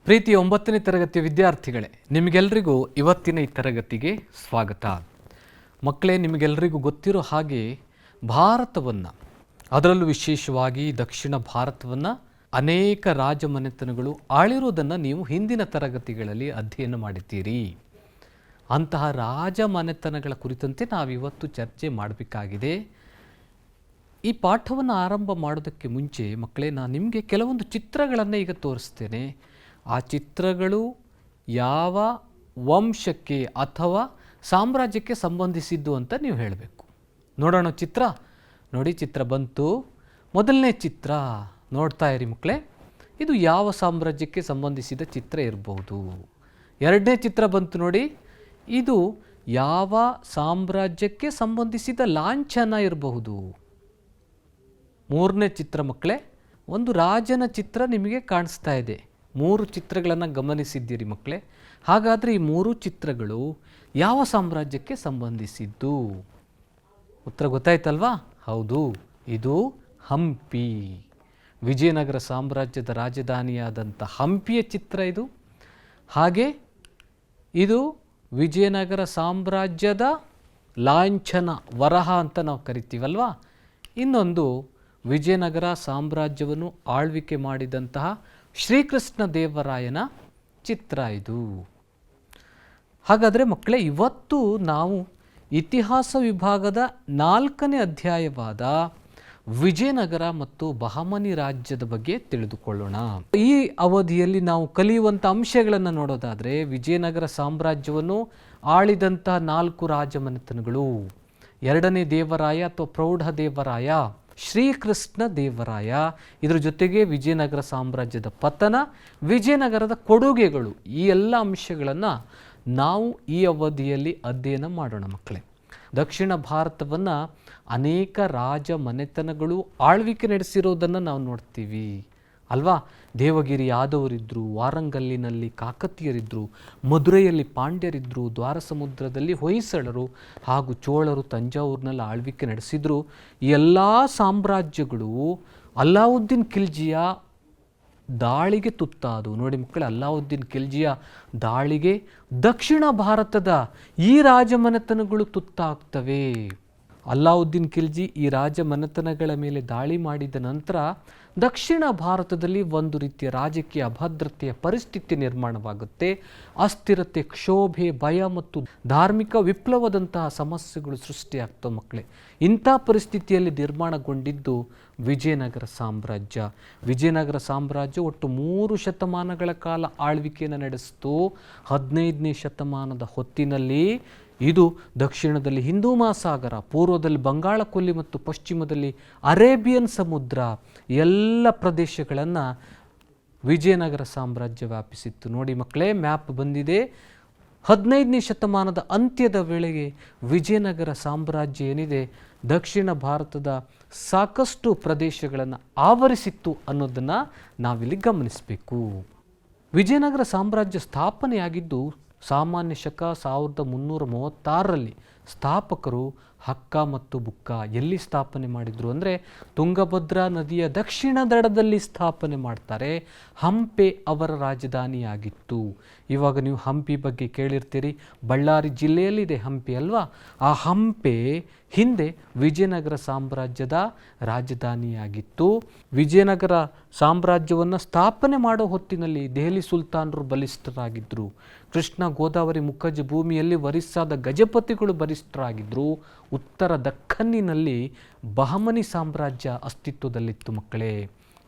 ಪ್ರೀತಿಯ 9ನೇ ತರಗತಿಯ ವಿದ್ಯಾರ್ಥಿಗಳೇ, ನಿಮಗೆಲ್ಲರಿಗೂ ಇವತ್ತಿನ ಈ ತರಗತಿಗೆ ಸ್ವಾಗತ. ಮಕ್ಕಳೇ, ನಿಮಗೆಲ್ಲರಿಗೂ ಗೊತ್ತಿರೋ ಹಾಗೆ ಭಾರತವನ್ನು, ಅದರಲ್ಲೂ ವಿಶೇಷವಾಗಿ ದಕ್ಷಿಣ ಭಾರತವನ್ನು ಅನೇಕ ರಾಜಮನೆತನಗಳು ಆಳಿರುವುದನ್ನು ನೀವು ಹಿಂದಿನ ತರಗತಿಗಳಲ್ಲಿ ಅಧ್ಯಯನ ಮಾಡಿದ್ದೀರಿ. ಅಂತಹ ರಾಜಮನೆತನಗಳ ಕುರಿತಂತೆ ನಾವಿವತ್ತು ಚರ್ಚೆ ಮಾಡಬೇಕಾಗಿದೆ. ಈ ಪಾಠವನ್ನು ಆರಂಭ ಮಾಡೋದಕ್ಕೆ ಮುಂಚೆ ಮಕ್ಕಳೇ, ನಾನು ನಿಮಗೆ ಕೆಲವೊಂದು ಚಿತ್ರಗಳನ್ನು ಈಗ ತೋರಿಸ್ತೇನೆ. ಆ ಚಿತ್ರಗಳು ಯಾವ ವಂಶಕ್ಕೆ ಅಥವಾ ಸಾಮ್ರಾಜ್ಯಕ್ಕೆ ಸಂಬಂಧಿಸಿದ್ದು ಅಂತ ನೀವು ಹೇಳಬೇಕು. ನೋಡೋಣ ಚಿತ್ರ. ನೋಡಿ, ಚಿತ್ರ ಬಂತು. ಮೊದಲನೇ ಚಿತ್ರ ನೋಡ್ತಾ ಇರಿ ಮಕ್ಕಳೇ. ಇದು ಯಾವ ಸಾಮ್ರಾಜ್ಯಕ್ಕೆ ಸಂಬಂಧಿಸಿದ ಚಿತ್ರ ಇರಬಹುದು. ಎರಡನೇ ಚಿತ್ರ ಬಂತು ನೋಡಿ, ಇದು ಯಾವ ಸಾಮ್ರಾಜ್ಯಕ್ಕೆ ಸಂಬಂಧಿಸಿದ ಲಾಂಛನ ಇರಬಹುದು. ಮೂರನೇ ಚಿತ್ರ ಮಕ್ಕಳೇ, ಒಂದು ರಾಜನ ಚಿತ್ರ ನಿಮಗೆ ಕಾಣಿಸ್ತಾ ಇದೆ. 3 ಚಿತ್ರಗಳನ್ನು ಗಮನಿಸಿದ್ದೀರಿ ಮಕ್ಕಳೇ. ಹಾಗಾದರೆ ಈ 3 ಚಿತ್ರಗಳು ಯಾವ ಸಾಮ್ರಾಜ್ಯಕ್ಕೆ ಸಂಬಂಧಿಸಿದ್ದು? ಉತ್ತರ ಗೊತ್ತಾಯ್ತಲ್ವಾ? ಹೌದು, ಇದು ಹಂಪಿ. ವಿಜಯನಗರ ಸಾಮ್ರಾಜ್ಯದ ರಾಜಧಾನಿಯಾದಂಥ ಹಂಪಿಯ ಚಿತ್ರ ಇದು. ಹಾಗೆ ಇದು ವಿಜಯನಗರ ಸಾಮ್ರಾಜ್ಯದ ಲಾಂಛನ, ವರಹ ಅಂತ ನಾವು ಕರಿತೀವಲ್ವಾ. ಇನ್ನೊಂದು ವಿಜಯನಗರ ಸಾಮ್ರಾಜ್ಯವನ್ನು ಆಳ್ವಿಕೆ ಮಾಡಿದಂತಹ ಶ್ರೀಕೃಷ್ಣ ದೇವರಾಯನ ಚಿತ್ರ ಇದು. ಹಾಗಾದರೆ ಮಕ್ಕಳೇ, ಇವತ್ತು ನಾವು ಇತಿಹಾಸ ವಿಭಾಗದ 4ನೇ ಅಧ್ಯಾಯವಾದ ವಿಜಯನಗರ ಮತ್ತು ಬಹಮನಿ ರಾಜ್ಯದ ಬಗ್ಗೆ ತಿಳಿದುಕೊಳ್ಳೋಣ. ಈ ಅವಧಿಯಲ್ಲಿ ನಾವು ಕಲಿಯುವಂಥ ಅಂಶಗಳನ್ನು ನೋಡೋದಾದರೆ, ವಿಜಯನಗರ ಸಾಮ್ರಾಜ್ಯವನ್ನು ಆಳಿದಂಥ 4 ರಾಜಮನೆತನಗಳು: 2ನೇ ದೇವರಾಯ ಅಥವಾ ಪ್ರೌಢ ದೇವರಾಯ, ಶ್ರೀಕೃಷ್ಣ ದೇವರಾಯ, ಇದರ ಜೊತೆಗೆ ವಿಜಯನಗರ ಸಾಮ್ರಾಜ್ಯದ ಪತನ, ವಿಜಯನಗರದ ಕೊಡುಗೆಗಳು, ಈ ಎಲ್ಲ ಅಂಶಗಳನ್ನು ನಾವು ಈ ಅವಧಿಯಲ್ಲಿ ಅಧ್ಯಯನ ಮಾಡೋಣ ಮಕ್ಕಳೇ. ದಕ್ಷಿಣ ಭಾರತವನ್ನು ಅನೇಕ ರಾಜ ಮನೆತನಗಳು ಆಳ್ವಿಕೆ ನಡೆಸಿರೋದನ್ನು ನಾವು ನೋಡ್ತೀವಿ ಅಲ್ವಾ. ದೇವಗಿರಿ ಯಾದವರಿದ್ದರು, ವಾರಂಗಲ್ಲಿನಲ್ಲಿ ಕಾಕತೀಯರಿದ್ದರು, ಮಧುರೆಯಲ್ಲಿ ಪಾಂಡ್ಯರಿದ್ದರು, ದ್ವಾರ ಸಮುದ್ರದಲ್ಲಿ ಹೊಯ್ಸಳರು ಹಾಗೂ ಚೋಳರು ತಂಜಾವೂರಿನಲ್ಲಿ ಆಳ್ವಿಕೆ ನಡೆಸಿದರು. ಈ ಎಲ್ಲ ಸಾಮ್ರಾಜ್ಯಗಳು ಅಲ್ಲಾವುದ್ದೀನ್ ಖಿಲ್ಜಿಯ ದಾಳಿಗೆ ತುತ್ತಾದವು. ನೋಡಿ ಮಕ್ಕಳೇ, ಅಲ್ಲಾವುದ್ದೀನ್ ಖಿಲ್ಜಿಯ ದಾಳಿಗೆ ದಕ್ಷಿಣ ಭಾರತದ ಈ ರಾಜಮನೆತನಗಳು ತುತ್ತಾಗ್ತವೆ. ಅಲ್ಲಾವುದ್ದೀನ್ ಖಿಲ್ಜಿ ಈ ರಾಜಮನೆತನಗಳ ಮೇಲೆ ದಾಳಿ ಮಾಡಿದ ನಂತರ ದಕ್ಷಿಣ ಭಾರತದಲ್ಲಿ ಒಂದು ರೀತಿಯ ರಾಜಕೀಯ ಅಭದ್ರತೆಯ ಪರಿಸ್ಥಿತಿ ನಿರ್ಮಾಣವಾಗುತ್ತೆ. ಅಸ್ಥಿರತೆ, ಕ್ಷೋಭೆ, ಭಯ ಮತ್ತು ಧಾರ್ಮಿಕ ವಿಪ್ಲವದಂತಹ ಸಮಸ್ಯೆಗಳು ಸೃಷ್ಟಿಯಾಗ್ತವೆ ಮಕ್ಕಳೇ. ಇಂಥ ಪರಿಸ್ಥಿತಿಯಲ್ಲಿ ನಿರ್ಮಾಣಗೊಂಡಿದ್ದು ವಿಜಯನಗರ ಸಾಮ್ರಾಜ್ಯ. ವಿಜಯನಗರ ಸಾಮ್ರಾಜ್ಯ ಒಟ್ಟು 3 ಶತಮಾನಗಳ ಕಾಲ ಆಳ್ವಿಕೆಯನ್ನು ನಡೆಸಿತು. 15ನೇ ಶತಮಾನದ ಹೊತ್ತಿನಲ್ಲಿ ಇದು ದಕ್ಷಿಣದಲ್ಲಿ ಹಿಂದೂ ಮಹಾಸಾಗರ, ಪೂರ್ವದಲ್ಲಿ ಬಂಗಾಳ ಕೊಲ್ಲಿ ಮತ್ತು ಪಶ್ಚಿಮದಲ್ಲಿ ಅರೇಬಿಯನ್ ಸಮುದ್ರ, ಎಲ್ಲ ಪ್ರದೇಶಗಳನ್ನು ವಿಜಯನಗರ ಸಾಮ್ರಾಜ್ಯ ವ್ಯಾಪಿಸಿತ್ತು. ನೋಡಿ ಮಕ್ಕಳೇ, ಮ್ಯಾಪ್ ಬಂದಿದೆ. 15ನೇ ಶತಮಾನದ ಅಂತ್ಯದ ವೇಳೆಗೆ ವಿಜಯನಗರ ಸಾಮ್ರಾಜ್ಯ ಏನಿದೆ ದಕ್ಷಿಣ ಭಾರತದ ಸಾಕಷ್ಟು ಪ್ರದೇಶಗಳನ್ನು ಆವರಿಸಿತ್ತು ಅನ್ನೋದನ್ನು ನಾವಿಲ್ಲಿ ಗಮನಿಸಬೇಕು. ವಿಜಯನಗರ ಸಾಮ್ರಾಜ್ಯ ಸ್ಥಾಪನೆಯಾಗಿದ್ದು ಸಾಮಾನ್ಯ ಶಕ 1336ರಲ್ಲಿ. ಸ್ಥಾಪಕರು ಹಕ್ಕ ಮತ್ತು ಬುಕ್ಕ. ಎಲ್ಲಿ ಸ್ಥಾಪನೆ ಮಾಡಿದರು ಅಂದರೆ ತುಂಗಭದ್ರಾ ನದಿಯ ದಕ್ಷಿಣ ದಡದಲ್ಲಿ ಸ್ಥಾಪನೆ ಮಾಡ್ತಾರೆ. ಹಂಪೆ ಅವರ ರಾಜಧಾನಿಯಾಗಿತ್ತು. ಇವಾಗ ನೀವು ಹಂಪಿ ಬಗ್ಗೆ ಕೇಳಿರ್ತೀರಿ. ಬಳ್ಳಾರಿ ಜಿಲ್ಲೆಯಲ್ಲಿದೆ ಹಂಪಿ ಅಲ್ವಾ. ಆ ಹಂಪೆ ಹಿಂದೆ ವಿಜಯನಗರ ಸಾಮ್ರಾಜ್ಯದ ರಾಜಧಾನಿಯಾಗಿತ್ತು. ವಿಜಯನಗರ ಸಾಮ್ರಾಜ್ಯವನ್ನು ಸ್ಥಾಪನೆ ಮಾಡೋ ಹೊತ್ತಿನಲ್ಲಿ ದೆಹಲಿ ಸುಲ್ತಾನರು ಬಲಿಷ್ಠರಾಗಿದ್ದರು. ಕೃಷ್ಣ ಗೋದಾವರಿ ಮುಖಜ ಭೂಮಿಯಲ್ಲಿ ಒರಿಸ್ಸಾದ ಗಜಪತಿಗಳು ಬಲಿಷ್ಠರಾಗಿದ್ದರು. ಉತ್ತರ ದಖ್ಖನ್ನಿನಲ್ಲಿ ಬಹಮನಿ ಸಾಮ್ರಾಜ್ಯ ಅಸ್ತಿತ್ವದಲ್ಲಿತ್ತು ಮಕ್ಕಳೇ.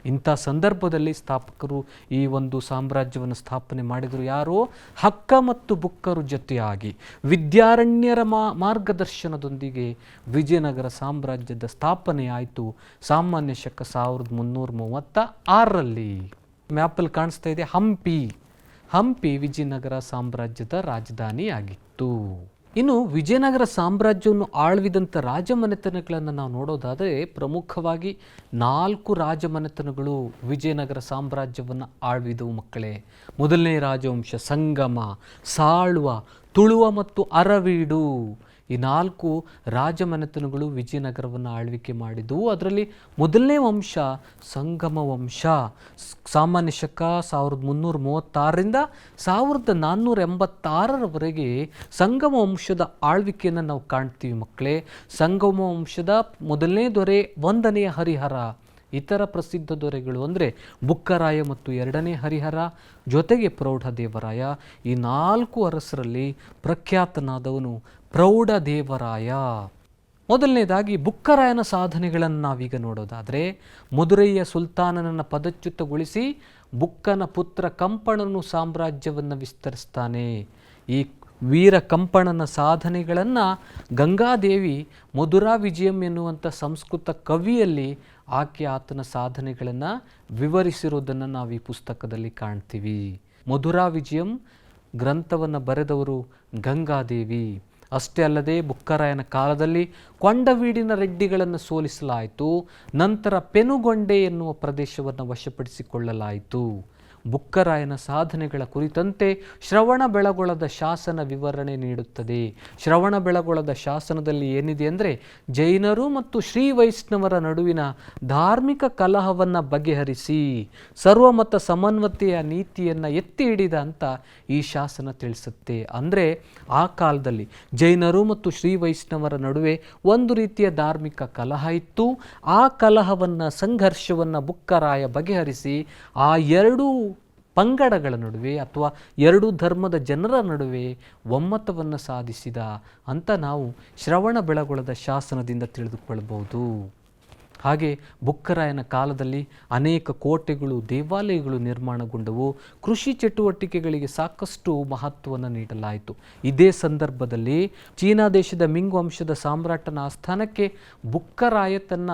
ಇಂಥ ಸಂದರ್ಭದಲ್ಲಿ ಸ್ಥಾಪಕರು ಈ ಒಂದು ಸಾಮ್ರಾಜ್ಯವನ್ನು ಸ್ಥಾಪನೆ ಮಾಡಿದರು. ಯಾರು? ಹಕ್ಕ ಮತ್ತು ಬುಕ್ಕರು ಜೊತೆಯಾಗಿ ವಿದ್ಯಾರಣ್ಯರ ಮಾರ್ಗದರ್ಶನದೊಂದಿಗೆ ವಿಜಯನಗರ ಸಾಮ್ರಾಜ್ಯದ ಸ್ಥಾಪನೆ ಆಯಿತು ಸಾಮಾನ್ಯ ಶಕ 1336ರಲ್ಲಿ. ಮ್ಯಾಪಲ್ಲಿ ಕಾಣಿಸ್ತಾ ಇದೆ ಹಂಪಿ. ಹಂಪಿ ವಿಜಯನಗರ ಸಾಮ್ರಾಜ್ಯದ ರಾಜಧಾನಿಯಾಗಿತ್ತು. ಇನ್ನು ವಿಜಯನಗರ ಸಾಮ್ರಾಜ್ಯವನ್ನು ಆಳ್ವಿದಂಥ ರಾಜಮನೆತನಗಳನ್ನು ನಾವು ನೋಡೋದಾದರೆ ಪ್ರಮುಖವಾಗಿ 4 ರಾಜಮನೆತನಗಳು ವಿಜಯನಗರ ಸಾಮ್ರಾಜ್ಯವನ್ನು ಆಳ್ವಿದವು ಮಕ್ಕಳೇ. ಮೊದಲನೇ ರಾಜವಂಶ ಸಂಗಮ, ಸಾಳುವ, ತುಳುವ ಮತ್ತು ಅರವೀಡು. ಈ 4 ರಾಜಮನೆತನಗಳು ವಿಜಯನಗರವನ್ನು ಆಳ್ವಿಕೆ ಮಾಡಿದವು. ಅದರಲ್ಲಿ ಮೊದಲನೇ ವಂಶ ಸಂಗಮ ವಂಶ. ಸಾಮಾನ್ಯ ಶಕ 1336ರಿಂದ 1486ರವರೆಗೆ ಸಂಗಮ ವಂಶದ ಆಳ್ವಿಕೆಯನ್ನು ನಾವು ಕಾಣ್ತೀವಿ ಮಕ್ಕಳೇ. ಸಂಗಮ ವಂಶದ ಮೊದಲನೇ ದೊರೆ 1ನೇ ಹರಿಹರ. ಇತರ ಪ್ರಸಿದ್ಧ ದೊರೆಗಳು ಅಂದರೆ ಬುಕ್ಕರಾಯ ಮತ್ತು 2ನೇ ಹರಿಹರ, ಜೊತೆಗೆ ಪ್ರೌಢದೇವರಾಯ. ಈ 4 ಅರಸರಲ್ಲಿ ಪ್ರಖ್ಯಾತನಾದವನು ಪ್ರೌಢದೇವರಾಯ. ಮೊದಲನೇದಾಗಿ ಬುಕ್ಕರಾಯನ ಸಾಧನೆಗಳನ್ನು ನಾವೀಗ ನೋಡೋದಾದರೆ, ಮದುರೈಯ ಸುಲ್ತಾನನನ್ನು ಪದಚ್ಯುತಗೊಳಿಸಿ ಬುಕ್ಕನ ಪುತ್ರ ಕಂಪಣನು ಸಾಮ್ರಾಜ್ಯವನ್ನು ವಿಸ್ತರಿಸ್ತಾನೆ. ಈ ವೀರ ಕಂಪಣನ ಸಾಧನೆಗಳನ್ನು ಗಂಗಾದೇವಿ ಮಧುರಾ ವಿಜಯಂ ಎನ್ನುವಂಥ ಸಂಸ್ಕೃತ ಕವಿಯಲ್ಲಿ ಆತನ ಸಾಧನೆಗಳನ್ನು ವಿವರಿಸಿರೋದನ್ನು ನಾವು ಈ ಪುಸ್ತಕದಲ್ಲಿ ಕಾಣ್ತೀವಿ. ಮಧುರಾ ವಿಜಯಂ ಗ್ರಂಥವನ್ನು ಬರೆದವರು ಗಂಗಾದೇವಿ. ಅಷ್ಟೇ ಅಲ್ಲದೆ ಬುಕ್ಕರಾಯನ ಕಾಲದಲ್ಲಿ ಕೊಂಡವೀಡಿನ ರೆಡ್ಡಿಗಳನ್ನು ಸೋಲಿಸಲಾಯಿತು. ನಂತರ ಪೆನುಗೊಂಡೆ ಎನ್ನುವ ಪ್ರದೇಶವನ್ನು ವಶಪಡಿಸಿಕೊಳ್ಳಲಾಯಿತು. ಬುಕ್ಕರಾಯನ ಸಾಧನೆಗಳ ಕುರಿತಂತೆ ಶ್ರವಣಬೆಳಗೊಳದ ಶಾಸನ ವಿವರಣೆ ನೀಡುತ್ತದೆ. ಶ್ರವಣಬೆಳಗೊಳದ ಶಾಸನದಲ್ಲಿ ಏನಿದೆ ಅಂದರೆ, ಜೈನರು ಮತ್ತು ಶ್ರೀ ವೈಷ್ಣವರ ನಡುವಿನ ಧಾರ್ಮಿಕ ಕಲಹವನ್ನು ಬಗೆಹರಿಸಿ ಸರ್ವಮತ ಸಮನ್ವತೆಯ ನೀತಿಯನ್ನು ಎತ್ತಿ ಹಿಡಿದ ಅಂತ ಈ ಶಾಸನ ತಿಳಿಸುತ್ತೆ. ಅಂದರೆ ಆ ಕಾಲದಲ್ಲಿ ಜೈನರು ಮತ್ತು ಶ್ರೀ ವೈಷ್ಣವರ ನಡುವೆ ಒಂದು ರೀತಿಯ ಧಾರ್ಮಿಕ ಕಲಹ ಇತ್ತು. ಆ ಕಲಹವನ್ನು, ಸಂಘರ್ಷವನ್ನು ಬುಕ್ಕರಾಯ ಬಗೆಹರಿಸಿ ಆ ಎರಡೂ ಪಂಗಡಗಳ ನಡುವೆ ಅಥವಾ 2 ಧರ್ಮದ ಜನರ ನಡುವೆ ಒಮ್ಮತವನ್ನು ಸಾಧಿಸಿದ ಅಂತ ನಾವು ಶ್ರವಣಬೆಳಗೊಳದ ಶಾಸನದಿಂದ ತಿಳಿದುಕೊಳ್ಳಬಹುದು. ಹಾಗೆ ಬುಕ್ಕರಾಯನ ಕಾಲದಲ್ಲಿ ಅನೇಕ ಕೋಟೆಗಳು, ದೇವಾಲಯಗಳು ನಿರ್ಮಾಣಗೊಂಡವು. ಕೃಷಿ ಚಟುವಟಿಕೆಗಳಿಗೆ ಸಾಕಷ್ಟು ಮಹತ್ವವನ್ನು ನೀಡಲಾಯಿತು. ಇದೇ ಸಂದರ್ಭದಲ್ಲಿ ಚೀನಾ ದೇಶದ ಮಿಂಗ್ ವಂಶದ ಸಾಮ್ರಾಟನ ಆಸ್ಥಾನಕ್ಕೆ ಬುಕ್ಕರಾಯ ತನ್ನ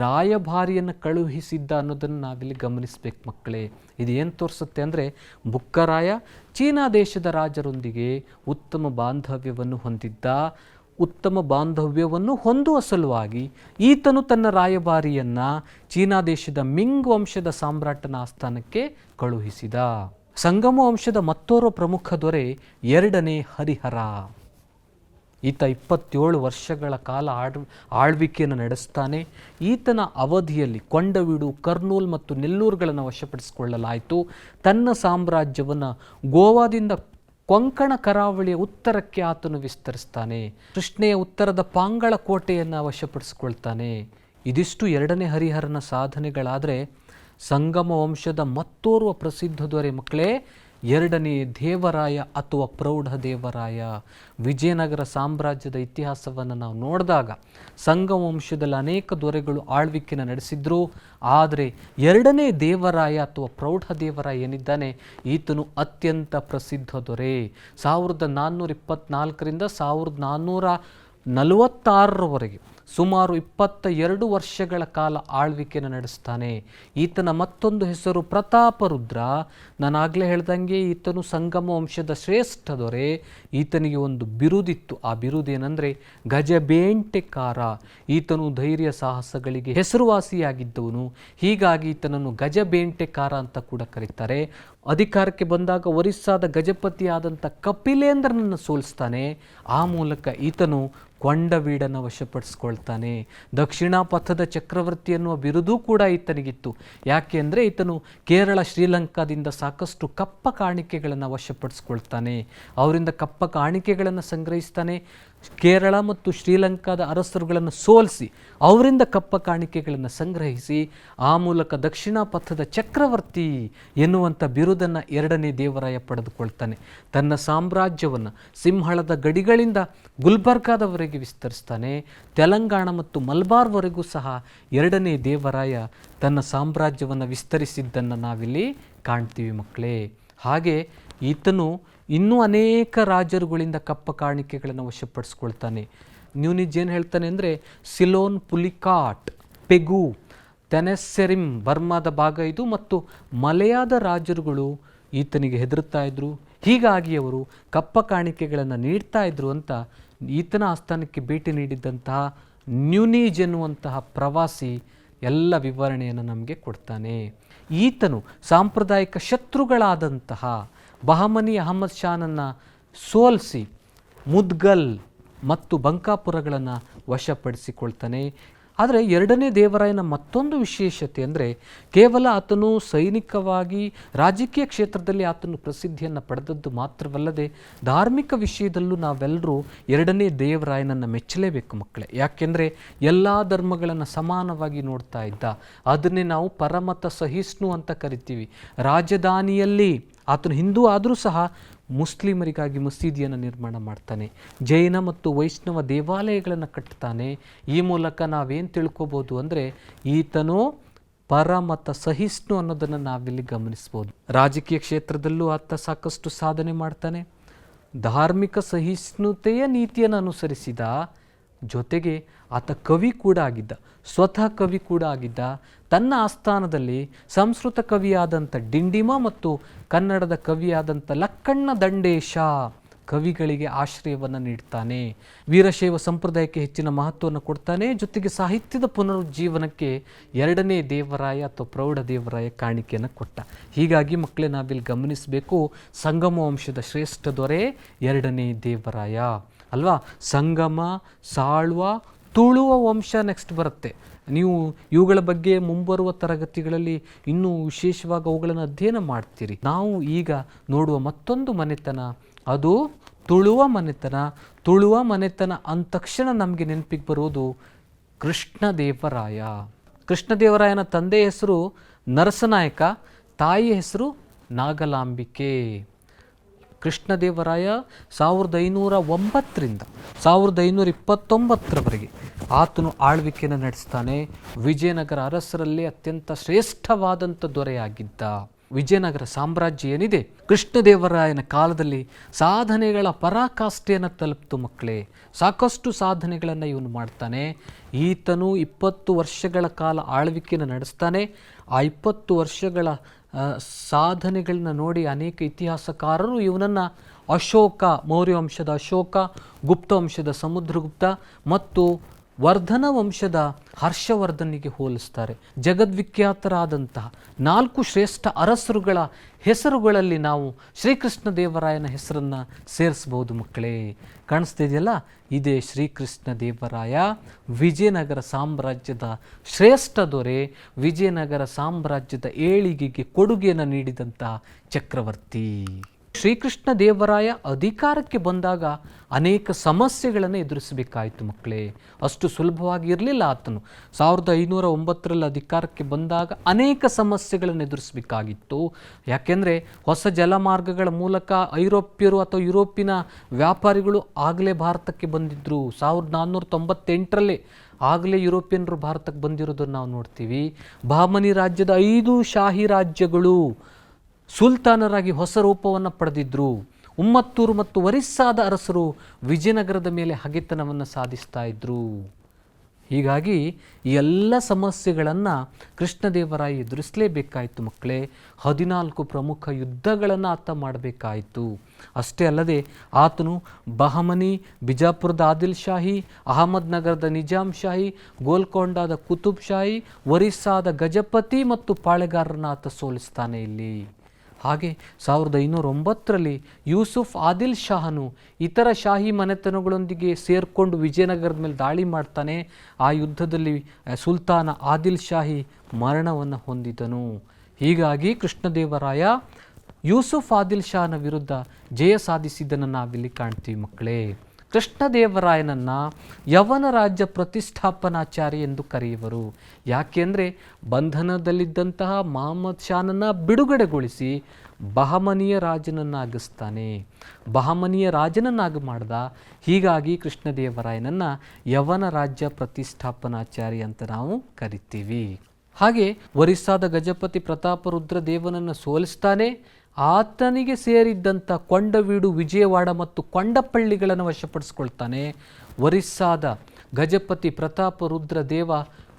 ರಾಯಭಾರಿಯನ್ನು ಕಳುಹಿಸಿದ್ದ ಅನ್ನೋದನ್ನು ನಾವಿಲ್ಲಿ ಗಮನಿಸಬೇಕು ಮಕ್ಕಳೇ. ಇದು ಏನು ತೋರಿಸುತ್ತೆ ಅಂದರೆ, ಬುಕ್ಕರಾಯ ಚೀನಾ ದೇಶದ ರಾಜರೊಂದಿಗೆ ಉತ್ತಮ ಬಾಂಧವ್ಯವನ್ನು ಹೊಂದಿದ್ದ. ಉತ್ತಮ ಬಾಂಧವ್ಯವನ್ನು ಹೊಂದುವ ಸಲುವಾಗಿ ಈತನು ತನ್ನ ರಾಯಭಾರಿಯನ್ನು ಚೀನಾ ದೇಶದ ಮಿಂಗ್ ವಂಶದ ಸಾಮ್ರಾಟನ ಆಸ್ಥಾನಕ್ಕೆ ಕಳುಹಿಸಿದ. ಸಂಗಮ ವಂಶದ ಮತ್ತೋರ್ವ ಪ್ರಮುಖ ದೊರೆ 2ನೇ ಹರಿಹರ. ಈತ 27 ವರ್ಷಗಳ ಕಾಲ ಆಳ್ವಿಕೆಯನ್ನು ನಡೆಸ್ತಾನೆ. ಈತನ ಅವಧಿಯಲ್ಲಿ ಕೊಂಡವೀಡು, ಕರ್ನೂಲ್ ಮತ್ತು ನೆಲ್ಲೂರುಗಳನ್ನು ವಶಪಡಿಸಿಕೊಳ್ಳಲಾಯಿತು. ತನ್ನ ಸಾಮ್ರಾಜ್ಯವನ್ನು ಗೋವಾದಿಂದ ಕೊಂಕಣ ಕರಾವಳಿಯ ಉತ್ತರಕ್ಕೆ ಆತನು ವಿಸ್ತರಿಸ್ತಾನೆ. ಕೃಷ್ಣೆಯ ಉತ್ತರದ ಪಾಂಗಳ ಕೋಟೆಯನ್ನು ವಶಪಡಿಸಿಕೊಳ್ತಾನೆ. ಇದಿಷ್ಟು 2ನೇ ಹರಿಹರನ ಸಾಧನೆಗಳಾದರೆ, ಸಂಗಮ ವಂಶದ ಮತ್ತೋರ್ವ ಪ್ರಸಿದ್ಧ ದೊರೆ ಮಕ್ಕಳೇ 2ನೇ ದೇವರಾಯ ಅಥವಾ ಪ್ರೌಢದೇವರಾಯ. ವಿಜಯನಗರ ಸಾಮ್ರಾಜ್ಯದ ಇತಿಹಾಸವನ್ನು ನಾವು ನೋಡಿದಾಗ ಸಂಗಮ ವಂಶದಲ್ಲಿ ಅನೇಕ ದೊರೆಗಳು ಆಳ್ವಿಕೆಯನ್ನು ನಡೆಸಿದ್ರು. ಆದರೆ 2ನೇ ದೇವರಾಯ ಅಥವಾ ಪ್ರೌಢದೇವರಾಯ ಏನಿದ್ದಾನೆ, ಈತನು ಅತ್ಯಂತ ಪ್ರಸಿದ್ಧ ದೊರೆ. 1424ರಿಂದ 1446ರವರೆಗೆ ಸುಮಾರು 22 ವರ್ಷಗಳ ಕಾಲ ಆಳ್ವಿಕೆಯನ್ನು ನಡೆಸ್ತಾನೆ. ಈತನ ಮತ್ತೊಂದು ಹೆಸರು ಪ್ರತಾಪರುದ್ರ. ನಾನಾಗಲೇ ಹೇಳ್ದಂಗೆ ಈತನು ಸಂಗಮ ವಂಶದ ಶ್ರೇಷ್ಠ ದೊರೆ. ಈತನಿಗೆ ಒಂದು ಬಿರುದಿತ್ತು. ಆ ಬಿರುದೇನೆಂದರೆ ಗಜಬೇಂಟೆಕಾರ. ಈತನು ಧೈರ್ಯ ಸಾಹಸಗಳಿಗೆ ಹೆಸರುವಾಸಿಯಾಗಿದ್ದವನು. ಹೀಗಾಗಿ ಈತನನ್ನು ಗಜಬೇಂಟೆಕಾರ ಅಂತ ಕೂಡ ಕರೀತಾರೆ. ಅಧಿಕಾರಕ್ಕೆ ಬಂದಾಗ ಒರಿಸ್ಸಾದ ಗಜಪತಿಯಾದಂಥ ಕಪಿಲೇಂದ್ರನನ್ನು ಸೋಲಿಸ್ತಾನೆ. ಆ ಮೂಲಕ ಈತನು ಕೊಂಡವೀಡನ್ನು ವಶಪಡಿಸ್ಕೊಳ್ತಾನೆ. ದಕ್ಷಿಣ ಪಥದ ಚಕ್ರವರ್ತಿ ಎನ್ನುವ ಬಿರುದೂ ಕೂಡ ಈತನಿಗಿತ್ತು. ಯಾಕೆ ಅಂದರೆ ಈತನು ಕೇರಳ, ಶ್ರೀಲಂಕಾದಿಂದ ಸಾಕಷ್ಟು ಕಪ್ಪ ಕಾಣಿಕೆಗಳನ್ನು ವಶಪಡಿಸ್ಕೊಳ್ತಾನೆ. ಅವರಿಂದ ಕಪ್ಪ ಕಾಣಿಕೆಗಳನ್ನು ಸಂಗ್ರಹಿಸ್ತಾನೆ. ಕೇರಳ ಮತ್ತು ಶ್ರೀಲಂಕಾದ ಅರಸರುಗಳನ್ನು ಸೋಲಿಸಿ ಅವರಿಂದ ಕಪ್ಪ ಕಾಣಿಕೆಗಳನ್ನು ಸಂಗ್ರಹಿಸಿ ಆ ಮೂಲಕ ದಕ್ಷಿಣ ಪಥದ ಚಕ್ರವರ್ತಿ ಎನ್ನುವಂಥ ಬಿರುದನ್ನು 2ನೇ ದೇವರಾಯ ಪಡೆದುಕೊಳ್ತಾನೆ. ತನ್ನ ಸಾಮ್ರಾಜ್ಯವನ್ನು ಸಿಂಹಳದ ಗಡಿಗಳಿಂದ ಗುಲ್ಬರ್ಗಾದವರೆಗೆ ವಿಸ್ತರಿಸ್ತಾನೆ. ತೆಲಂಗಾಣ ಮತ್ತು ಮಲ್ಬಾರ್ವರೆಗೂ ಸಹ 2ನೇ ದೇವರಾಯ ತನ್ನ ಸಾಮ್ರಾಜ್ಯವನ್ನು ವಿಸ್ತರಿಸಿದ್ದನ್ನು ನಾವಿಲ್ಲಿ ಕಾಣ್ತೀವಿ ಮಕ್ಕಳೇ. ಹಾಗೆ ಈತನು ಇನ್ನೂ ಅನೇಕ ರಾಜರುಗಳಿಂದ ಕಪ್ಪ ಕಾಣಿಕೆಗಳನ್ನು ವಶಪಡಿಸ್ಕೊಳ್ತಾನೆ. ನ್ಯೂನಿಜ್ ಏನು ಹೇಳ್ತಾನೆ ಅಂದರೆ, ಸಿಲೋನ್ ಪುಲಿಕಾಟ್, ಪೆಗು, ತೆನೆಸ್ಸೆರಿಮ್ ಬರ್ಮಾದ ಭಾಗ ಇದು, ಮತ್ತು ಮಲೆಯಾದ ರಾಜರುಗಳು ಈತನಿಗೆ ಹೆದರುತ್ತಾ ಇದ್ರು. ಹೀಗಾಗಿ ಅವರು ಕಪ್ಪ ಕಾಣಿಕೆಗಳನ್ನು ನೀಡ್ತಾ ಇದ್ರು ಅಂತ ಈತನ ಆಸ್ಥಾನಕ್ಕೆ ಭೇಟಿ ನೀಡಿದ್ದಂತಹ ನ್ಯೂನಿಜ್ ಎನ್ನುವಂತಹ ಪ್ರವಾಸಿ ಎಲ್ಲ ವಿವರಣೆಯನ್ನು ನಮಗೆ ಕೊಡ್ತಾನೆ. ಈತನು ಸಾಂಪ್ರದಾಯಿಕ ಶತ್ರುಗಳಾದಂತಹ ಬಹಮನಿ ಅಹಮದ್ ಶಾನನ್ನು ಸೋಲಿಸಿ ಮುದ್ಗಲ್ ಮತ್ತು ಬಂಕಾಪುರಗಳನ್ನು ವಶಪಡಿಸಿಕೊಳ್ತಾನೆ. ಆದರೆ ಎರಡನೇ ದೇವರಾಯನ ಮತ್ತೊಂದು ವಿಶೇಷತೆ ಅಂದರೆ ಕೇವಲ ಆತನು ಸೈನಿಕವಾಗಿ ರಾಜಕೀಯ ಕ್ಷೇತ್ರದಲ್ಲಿ ಆತನು ಪ್ರಸಿದ್ಧಿಯನ್ನು ಪಡೆದದ್ದು ಮಾತ್ರವಲ್ಲದೆ ಧಾರ್ಮಿಕ ವಿಷಯದಲ್ಲೂ ನಾವೆಲ್ಲರೂ ಎರಡನೇ ದೇವರಾಯನನ್ನು ಮೆಚ್ಚಲೇಬೇಕು ಮಕ್ಕಳೇ. ಯಾಕೆಂದರೆ ಎಲ್ಲ ಧರ್ಮಗಳನ್ನು ಸಮಾನವಾಗಿ ನೋಡ್ತಾ ಇದ್ದ. ಅದನ್ನೇ ನಾವು ಪರಮತ ಸಹಿಷ್ಣು ಅಂತ ಕರಿತೀವಿ. ರಾಜಧಾನಿಯಲ್ಲಿ ಆತನು ಹಿಂದೂ ಆದರೂ ಸಹ ಮುಸ್ಲಿಮರಿಗಾಗಿ ಮಸೀದಿಯನ್ನು ನಿರ್ಮಾಣ ಮಾಡ್ತಾನೆ. ಜೈನ ಮತ್ತು ವೈಷ್ಣವ ದೇವಾಲಯಗಳನ್ನು ಕಟ್ತಾನೆ. ಈ ಮೂಲಕ ನಾವೇನು ತಿಳ್ಕೊಬೋದು ಅಂದರೆ ಈತನು ಪರಮತ ಸಹಿಷ್ಣು ಅನ್ನೋದನ್ನು ನಾವಿಲ್ಲಿ ಗಮನಿಸ್ಬೋದು. ರಾಜಕೀಯ ಕ್ಷೇತ್ರದಲ್ಲೂ ಆತ ಸಾಕಷ್ಟು ಸಾಧನೆ ಮಾಡ್ತಾನೆ. ಧಾರ್ಮಿಕ ಸಹಿಷ್ಣುತೆಯ ನೀತಿಯನ್ನು ಅನುಸರಿಸಿದ ಜೊತೆಗೆ ಆತ ಕವಿ ಕೂಡ ಆಗಿದ್ದ, ಸ್ವತಃ ಕವಿ ಕೂಡ ಆಗಿದ್ದ. ತನ್ನ ಆಸ್ಥಾನದಲ್ಲಿ ಸಂಸ್ಕೃತ ಕವಿಯಾದಂಥ ಡಿಂಡಿಮ ಮತ್ತು ಕನ್ನಡದ ಕವಿಯಾದಂಥ ಲಕ್ಕಣ್ಣ ದಂಡೇಶ ಕವಿಗಳಿಗೆ ಆಶ್ರಯವನ್ನು ನೀಡ್ತಾನೆ. ವೀರಶೈವ ಸಂಪ್ರದಾಯಕ್ಕೆ ಹೆಚ್ಚಿನ ಮಹತ್ವವನ್ನು ಕೊಡ್ತಾನೆ. ಜೊತೆಗೆ ಸಾಹಿತ್ಯದ ಪುನರುಜ್ಜೀವನಕ್ಕೆ ಎರಡನೇ ದೇವರಾಯ ಅಥವಾ ಪ್ರೌಢ ದೇವರಾಯ ಕಾಣಿಕೆಯನ್ನು ಕೊಟ್ಟ. ಹೀಗಾಗಿ ಮಕ್ಕಳೇ ನಾವಿಲ್ಲಿ ಗಮನಿಸಬೇಕು, ಸಂಗಮ ವಂಶದ ಶ್ರೇಷ್ಠ ದೊರೆ ಎರಡನೇ ದೇವರಾಯ ಅಲ್ವಾ. ಸಂಗಮ, ಸಾಳ್ವ, ತುಳುವ ವಂಶ ನೆಕ್ಸ್ಟ್ ಬರುತ್ತೆ. ನೀವು ಇವುಗಳ ಬಗ್ಗೆ ಮುಂಬರುವ ತರಗತಿಗಳಲ್ಲಿ ಇನ್ನೂ ವಿಶೇಷವಾಗಿ ಅವುಗಳನ್ನು ಅಧ್ಯಯನ ಮಾಡ್ತೀರಿ. ನಾವು ಈಗ ನೋಡುವ ಮತ್ತೊಂದು ಮನೆತನ ಅದು ತುಳುವ ಮನೆತನ. ತುಳುವ ಮನೆತನ ಅಂದ ತಕ್ಷಣ ನಮಗೆ ನೆನಪಿಗೆ ಬರೋದು ಕೃಷ್ಣದೇವರಾಯ. ಕೃಷ್ಣದೇವರಾಯನ ತಂದೆಯ ಹೆಸರು ನರಸನಾಯಕ, ತಾಯಿಯ ಹೆಸರು ನಾಗಲಾಂಬಿಕೆ. ಕೃಷ್ಣದೇವರಾಯ 1509ರಿಂದ 1529ರವರೆಗೆ ಆತನು ಆಳ್ವಿಕೆಯನ್ನು ನಡೆಸ್ತಾನೆ. ವಿಜಯನಗರ ಅರಸರಲ್ಲಿ ಅತ್ಯಂತ ಶ್ರೇಷ್ಠವಾದಂಥ ದೊರೆಯಾಗಿದ್ದ. ವಿಜಯನಗರ ಸಾಮ್ರಾಜ್ಯ ಏನಿದೆ ಕೃಷ್ಣದೇವರಾಯನ ಕಾಲದಲ್ಲಿ ಸಾಧನೆಗಳ ಪರಾಕಾಷ್ಠೆಯನ್ನು ತಲುಪಿತು ಮಕ್ಕಳೇ. ಸಾಕಷ್ಟು ಸಾಧನೆಗಳನ್ನು ಇವನು ಮಾಡ್ತಾನೆ. ಈತನು 20 ವರ್ಷಗಳ ಕಾಲ ಆಳ್ವಿಕೆಯನ್ನು ನಡೆಸ್ತಾನೆ. ಆ 20 ವರ್ಷಗಳ ಸಾಧನೆಗಳನ್ನ ನೋಡಿ ಅನೇಕ ಇತಿಹಾಸಕಾರರು ಇವನನ್ನು ಅಶೋಕ, ಮೌರ್ಯ ವಂಶದ ಅಶೋಕ, ಗುಪ್ತ ವಂಶದ ಸಮುದ್ರಗುಪ್ತ ಮತ್ತು ವರ್ಧನ ವಂಶದ ಹರ್ಷವರ್ಧನಿಗೆ ಹೋಲಿಸ್ತಾರೆ. ಜಗದ್ವಿಖ್ಯಾತರಾದಂತಹ 4 ಶ್ರೇಷ್ಠ ಅರಸರುಗಳ ಹೆಸರುಗಳಲ್ಲಿ ನಾವು ಶ್ರೀಕೃಷ್ಣ ದೇವರಾಯನ ಹೆಸರನ್ನು ಸೇರಿಸ್ಬೋದು ಮಕ್ಕಳೇ. ಕಾಣಿಸ್ತಿದೆಯಲ್ಲ, ಇದೇ ಶ್ರೀಕೃಷ್ಣ ದೇವರಾಯ ವಿಜಯನಗರ ಸಾಮ್ರಾಜ್ಯದ ಶ್ರೇಷ್ಠ ದೊರೆ, ವಿಜಯನಗರ ಸಾಮ್ರಾಜ್ಯದ ಏಳಿಗೆಗೆ ಕೊಡುಗೆಯನ್ನು ನೀಡಿದಂತಹ ಚಕ್ರವರ್ತಿ. ಶ್ರೀಕೃಷ್ಣ ದೇವರಾಯ ಅಧಿಕಾರಕ್ಕೆ ಬಂದಾಗ ಅನೇಕ ಸಮಸ್ಯೆಗಳನ್ನು ಎದುರಿಸಬೇಕಾಯಿತು ಮಕ್ಕಳೇ. ಅಷ್ಟು ಸುಲಭವಾಗಿ ಇರಲಿಲ್ಲ ಆತನು. 1509ರಲ್ಲಿ ಅಧಿಕಾರಕ್ಕೆ ಬಂದಾಗ ಅನೇಕ ಸಮಸ್ಯೆಗಳನ್ನು ಎದುರಿಸಬೇಕಾಗಿತ್ತು. ಯಾಕೆಂದರೆ ಹೊಸ ಜಲಮಾರ್ಗಗಳ ಮೂಲಕ ಐರೋಪ್ಯರು ಅಥವಾ ಯುರೋಪಿನ ವ್ಯಾಪಾರಿಗಳು ಆಗಲೇ ಭಾರತಕ್ಕೆ ಬಂದಿದ್ದರು. 1498ರಲ್ಲೇ ಆಗಲೇ ಯುರೋಪಿಯನ್ರು ಭಾರತಕ್ಕೆ ಬಂದಿರೋದನ್ನು ನಾವು ನೋಡ್ತೀವಿ. ಬಹಮನಿ ರಾಜ್ಯದ 5 ಶಾಹಿ ರಾಜ್ಯಗಳು ಸುಲ್ತಾನರಾಗಿ ಹೊಸ ರೂಪವನ್ನು ಪಡೆದಿದ್ದರು. ಉಮ್ಮತ್ತೂರು ಮತ್ತು ಒರಿಸ್ಸಾದ ಅರಸರು ವಿಜಯನಗರದ ಮೇಲೆ ಹಗೆತನವನ್ನು ಸಾಧಿಸ್ತಾ ಇದ್ದರು. ಹೀಗಾಗಿ ಈ ಎಲ್ಲ ಸಮಸ್ಯೆಗಳನ್ನು ಕೃಷ್ಣದೇವರಾಯ ಎದುರಿಸಲೇಬೇಕಾಯಿತು ಮಕ್ಕಳೇ. 14 ಪ್ರಮುಖ ಯುದ್ಧಗಳನ್ನು ಆತ ಮಾಡಬೇಕಾಯಿತು. ಅಷ್ಟೇ ಅಲ್ಲದೆ ಆತನು ಬಹಮನಿ, ಬಿಜಾಪುರದ ಆದಿಲ್ ಶಾಹಿ, ಅಹಮದ್ ನಗರದ ನಿಜಾಮ್ ಶಾಹಿ, ಗೋಲ್ಕೊಂಡಾದ ಕುತುಬ್ ಶಾಹಿ, ಒರಿಸ್ಸಾದ ಗಜಪತಿ ಮತ್ತು ಪಾಳೆಗಾರರನ್ನು ಆತ ಸೋಲಿಸ್ತಾನೆ ಇಲ್ಲಿ. ಹಾಗೆ 1509ರಲ್ಲಿ ಯೂಸುಫ್ ಆದಿಲ್ ಶಾಹನು ಇತರ ಶಾಹಿ ಮನೆತನಗಳೊಂದಿಗೆ ಸೇರಿಕೊಂಡು ವಿಜಯನಗರದ ಮೇಲೆ ದಾಳಿ ಮಾಡ್ತಾನೆ. ಆ ಯುದ್ಧದಲ್ಲಿ ಸುಲ್ತಾನ ಆದಿಲ್ ಶಾಹಿ ಮರಣವನ್ನು ಹೊಂದಿದನು. ಹೀಗಾಗಿ ಕೃಷ್ಣದೇವರಾಯ ಯೂಸುಫ್ ಆದಿಲ್ ಶಾಹನ ವಿರುದ್ಧ ಜಯ ಸಾಧಿಸಿದ್ದನ್ನು ನಾವಿಲ್ಲಿ ಕಾಣ್ತೀವಿ ಮಕ್ಕಳೇ. ಕೃಷ್ಣದೇವರಾಯನನ್ನು ಯವನ ರಾಜ್ಯ ಪ್ರತಿಷ್ಠಾಪನಾಚಾರ್ಯ ಎಂದು ಕರೆಯುವರು. ಯಾಕೆಂದರೆ ಬಂಧನದಲ್ಲಿದ್ದಂತಹ ಮಹಮ್ಮದ್ ಶಾನನ್ನು ಬಿಡುಗಡೆಗೊಳಿಸಿ ಬಹಮನಿಯ ರಾಜನನ್ನಾಗಿಸ್ತಾನೆ. ಬಹಮನಿಯ ರಾಜನನ್ನಾಗಿ ಮಾಡ್ದ. ಹೀಗಾಗಿ ಕೃಷ್ಣದೇವರಾಯನನ್ನು ಯವನ ರಾಜ್ಯ ಪ್ರತಿಷ್ಠಾಪನಾಚಾರ್ಯ ಅಂತ ನಾವು ಕರಿತೀವಿ. ಹಾಗೆ ಒರಿಸ್ಸಾದ ಗಜಪತಿ ಪ್ರತಾಪರುದ್ರ ದೇವನನ್ನು ಸೋಲಿಸ್ತಾನೆ. ಆತನಿಗೆ ಸೇರಿದ್ದಂಥ ಕೊಂಡವೀಡು, ವಿಜಯವಾಡ ಮತ್ತು ಕೊಂಡಪಳ್ಳಿಗಳನ್ನು ವಶಪಡಿಸ್ಕೊಳ್ತಾನೆ. ಒರಿಸ್ಸಾದ ಗಜಪತಿ ಪ್ರತಾಪರುದ್ರ ದೇವ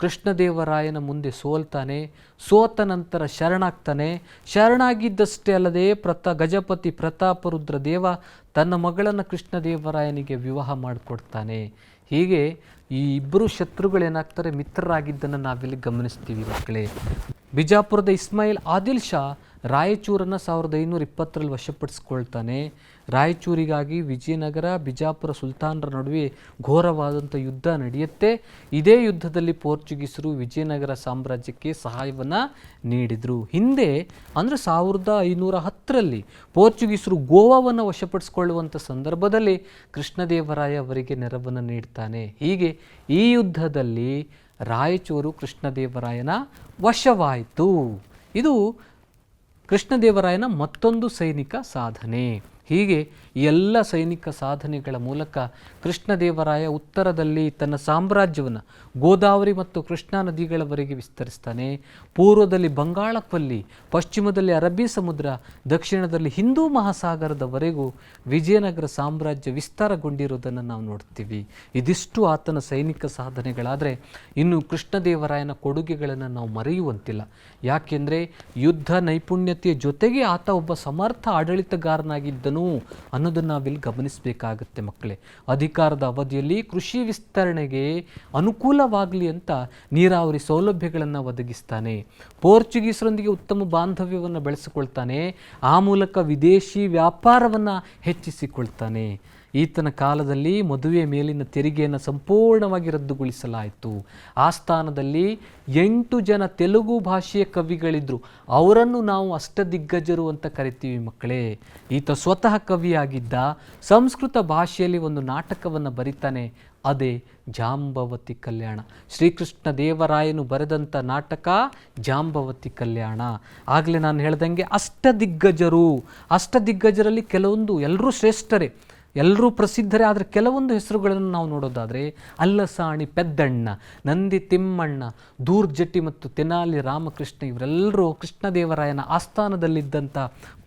ಕೃಷ್ಣದೇವರಾಯನ ಮುಂದೆ ಸೋಲ್ತಾನೆ. ಸೋತ ನಂತರ ಶರಣಾಗ್ತಾನೆ. ಶರಣಾಗಿದ್ದಷ್ಟೇ ಅಲ್ಲದೆ ಗಜಪತಿ ಪ್ರತಾಪರುದ್ರ ದೇವ ತನ್ನ ಮಗಳನ್ನು ಕೃಷ್ಣದೇವರಾಯನಿಗೆ ವಿವಾಹ ಮಾಡಿಕೊಡ್ತಾನೆ. ಹೀಗೆ ಈ ಇಬ್ಬರು ಶತ್ರುಗಳೇನಾಗ್ತಾರೆ, ಮಿತ್ರರಾಗಿದ್ದನ್ನು ನಾವಿಲ್ಲಿ ಗಮನಿಸ್ತೀವಿ ಮಕ್ಕಳೇ. ಬಿಜಾಪುರದ ಇಸ್ಮಾಯಿಲ್ ಆದಿಲ್ ಶಾ ರಾಯಚೂರನ್ನು 1520ರಲ್ಲಿ ವಶಪಡಿಸ್ಕೊಳ್ತಾನೆ. ರಾಯಚೂರಿಗಾಗಿ ವಿಜಯನಗರ ಬಿಜಾಪುರ ಸುಲ್ತಾನರ ನಡುವೆ ಘೋರವಾದಂಥ ಯುದ್ಧ ನಡೆಯುತ್ತೆ. ಇದೇ ಯುದ್ಧದಲ್ಲಿ ಪೋರ್ಚುಗೀಸರು ವಿಜಯನಗರ ಸಾಮ್ರಾಜ್ಯಕ್ಕೆ ಸಹಾಯವನ್ನು ನೀಡಿದರು. ಹಿಂದೆ ಅಂದರೆ 1510ರಲ್ಲಿ ಪೋರ್ಚುಗೀಸರು ಗೋವಾವನ್ನು ವಶಪಡಿಸಿಕೊಳ್ಳುವಂಥ ಸಂದರ್ಭದಲ್ಲಿ ಕೃಷ್ಣದೇವರಾಯ ಅವರಿಗೆ ನೆರವನ್ನು ನೀಡ್ತಾನೆ. ಹೀಗೆ ಈ ಯುದ್ಧದಲ್ಲಿ ರಾಯಚೂರು ಕೃಷ್ಣದೇವರಾಯನ ವಶವಾಯಿತು. ಇದು ಕೃಷ್ಣದೇವರಾಯನ ಮತ್ತೊಂದು ಸೈನಿಕ ಸಾಧನೆ. ಹೀಗೆ ಎಲ್ಲ ಸೈನಿಕ ಸಾಧನೆಗಳ ಮೂಲಕ ಕೃಷ್ಣದೇವರಾಯ ಉತ್ತರದಲ್ಲಿ ತನ್ನ ಸಾಮ್ರಾಜ್ಯವನ್ನು ಗೋದಾವರಿ ಮತ್ತು ಕೃಷ್ಣಾ ನದಿಗಳವರೆಗೆ ವಿಸ್ತರಿಸ್ತಾನೆ. ಪೂರ್ವದಲ್ಲಿ ಬಂಗಾಳಕೊಲ್ಲಿ, ಪಶ್ಚಿಮದಲ್ಲಿ ಅರಬ್ಬಿ ಸಮುದ್ರ, ದಕ್ಷಿಣದಲ್ಲಿ ಹಿಂದೂ ಮಹಾಸಾಗರದವರೆಗೂ ವಿಜಯನಗರ ಸಾಮ್ರಾಜ್ಯ ವಿಸ್ತಾರಗೊಂಡಿರುವುದನ್ನು ನಾವು ನೋಡ್ತೀವಿ. ಇದಿಷ್ಟು ಆತನ ಸೈನಿಕ ಸಾಧನೆಗಳಾದರೆ ಇನ್ನು ಕೃಷ್ಣದೇವರಾಯನ ಕೊಡುಗೆಗಳನ್ನು ನಾವು ಮರೆಯುವಂತಿಲ್ಲ. ಯಾಕೆಂದರೆ ಯುದ್ಧ ನೈಪುಣ್ಯತೆಯ ಜೊತೆಗೆ ಆತ ಒಬ್ಬ ಸಮರ್ಥ ಆಡಳಿತಗಾರನಾಗಿದ್ದನು ಅನ್ನೋದನ್ನು ನಾವಿಲ್ಲಿ ಗಮನಿಸಬೇಕಾಗತ್ತೆ ಮಕ್ಕಳೇ. ಅಧಿಕಾರದ ಅವಧಿಯಲ್ಲಿ ಕೃಷಿ ವಿಸ್ತರಣೆಗೆ ಅನುಕೂಲವಾಗಲಿ ಅಂತ ನೀರಾವರಿ ಸೌಲಭ್ಯಗಳನ್ನು ಒದಗಿಸ್ತಾನೆ. ಪೋರ್ಚುಗೀಸರೊಂದಿಗೆ ಉತ್ತಮ ಬಾಂಧವ್ಯವನ್ನು ಬೆಳೆಸಿಕೊಳ್ತಾನೆ. ಆ ಮೂಲಕ ವಿದೇಶಿ ವ್ಯಾಪಾರವನ್ನು ಹೆಚ್ಚಿಸಿಕೊಳ್ತಾನೆ. ಈತನ ಕಾಲದಲ್ಲಿ ಮದುವೆ ಮೇಲಿನ ತೆರಿಗೆಯನ್ನು ಸಂಪೂರ್ಣವಾಗಿ ರದ್ದುಗೊಳಿಸಲಾಯಿತು. ಆ ಸ್ಥಾನದಲ್ಲಿ 8 ಜನ ತೆಲುಗು ಭಾಷೆಯ ಕವಿಗಳಿದ್ರು. ಅವರನ್ನು ನಾವು ಅಷ್ಟದಿಗ್ಗಜರು ಅಂತ ಕರಿತೀವಿ ಮಕ್ಕಳೇ. ಈತ ಸ್ವತಃ ಕವಿಯಾಗಿದ್ದ. ಸಂಸ್ಕೃತ ಭಾಷೆಯಲ್ಲಿ ಒಂದು ನಾಟಕವನ್ನು ಬರೀತಾನೆ. ಅದೇ ಜಾಂಬವತಿ ಕಲ್ಯಾಣ. ಶ್ರೀಕೃಷ್ಣ ದೇವರಾಯನು ಬರೆದಂಥ ನಾಟಕ ಜಾಂಬವತಿ ಕಲ್ಯಾಣ. ಆಗಲೇ ನಾನು ಹೇಳ್ದಂಗೆ ಅಷ್ಟದಿಗ್ಗಜರಲ್ಲಿ ಕೆಲವೊಂದು ಎಲ್ಲರೂ ಶ್ರೇಷ್ಠರೇ, ಎಲ್ಲರೂ ಪ್ರಸಿದ್ಧರೇ. ಆದರೆ ಕೆಲವೊಂದು ಹೆಸರುಗಳನ್ನು ನಾವು ನೋಡೋದಾದರೆ ಅಲ್ಲಸಾಣಿ ಪೆದ್ದಣ್ಣ, ನಂದಿ ತಿಮ್ಮಣ್ಣ, ದೂರ್ಜಟಿ ಮತ್ತು ತೆನಾಲಿ ರಾಮಕೃಷ್ಣ ಇವರೆಲ್ಲರೂ ಕೃಷ್ಣದೇವರಾಯನ ಆಸ್ಥಾನದಲ್ಲಿದ್ದಂಥ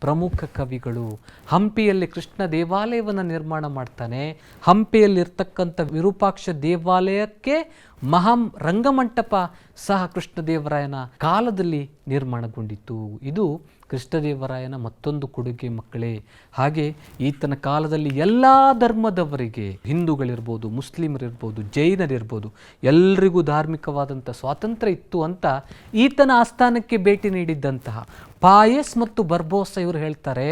ಪ್ರಮುಖ ಕವಿಗಳು. ಹಂಪಿಯಲ್ಲಿ ಕೃಷ್ಣ ದೇವಾಲಯವನ್ನು ನಿರ್ಮಾಣ ಮಾಡ್ತಾನೆ. ಹಂಪಿಯಲ್ಲಿರ್ತಕ್ಕಂಥ ವಿರೂಪಾಕ್ಷ ದೇವಾಲಯಕ್ಕೆ ರಂಗಮಂಟಪ ಸಹ ಕೃಷ್ಣದೇವರಾಯನ ಕಾಲದಲ್ಲಿ ನಿರ್ಮಾಣಗೊಂಡಿತು. ಇದು ಕೃಷ್ಣದೇವರಾಯನ ಮತ್ತೊಂದು ಕೊಡುಗೆ ಮಕ್ಕಳೇ. ಹಾಗೆ ಈತನ ಕಾಲದಲ್ಲಿ ಎಲ್ಲ ಧರ್ಮದವರಿಗೆ, ಹಿಂದೂಗಳಿರ್ಬೋದು, ಮುಸ್ಲಿಮರಿರ್ಬೋದು, ಜೈನರಿರ್ಬೋದು, ಎಲ್ರಿಗೂ ಧಾರ್ಮಿಕವಾದಂಥ ಸ್ವಾತಂತ್ರ್ಯ ಇತ್ತು ಅಂತ ಈತನ ಆಸ್ಥಾನಕ್ಕೆ ಭೇಟಿ ನೀಡಿದ್ದಂತಹ ಪಾಯಸ್ ಮತ್ತು ಬರ್ಬೋಸ ಇವರು ಹೇಳ್ತಾರೆ,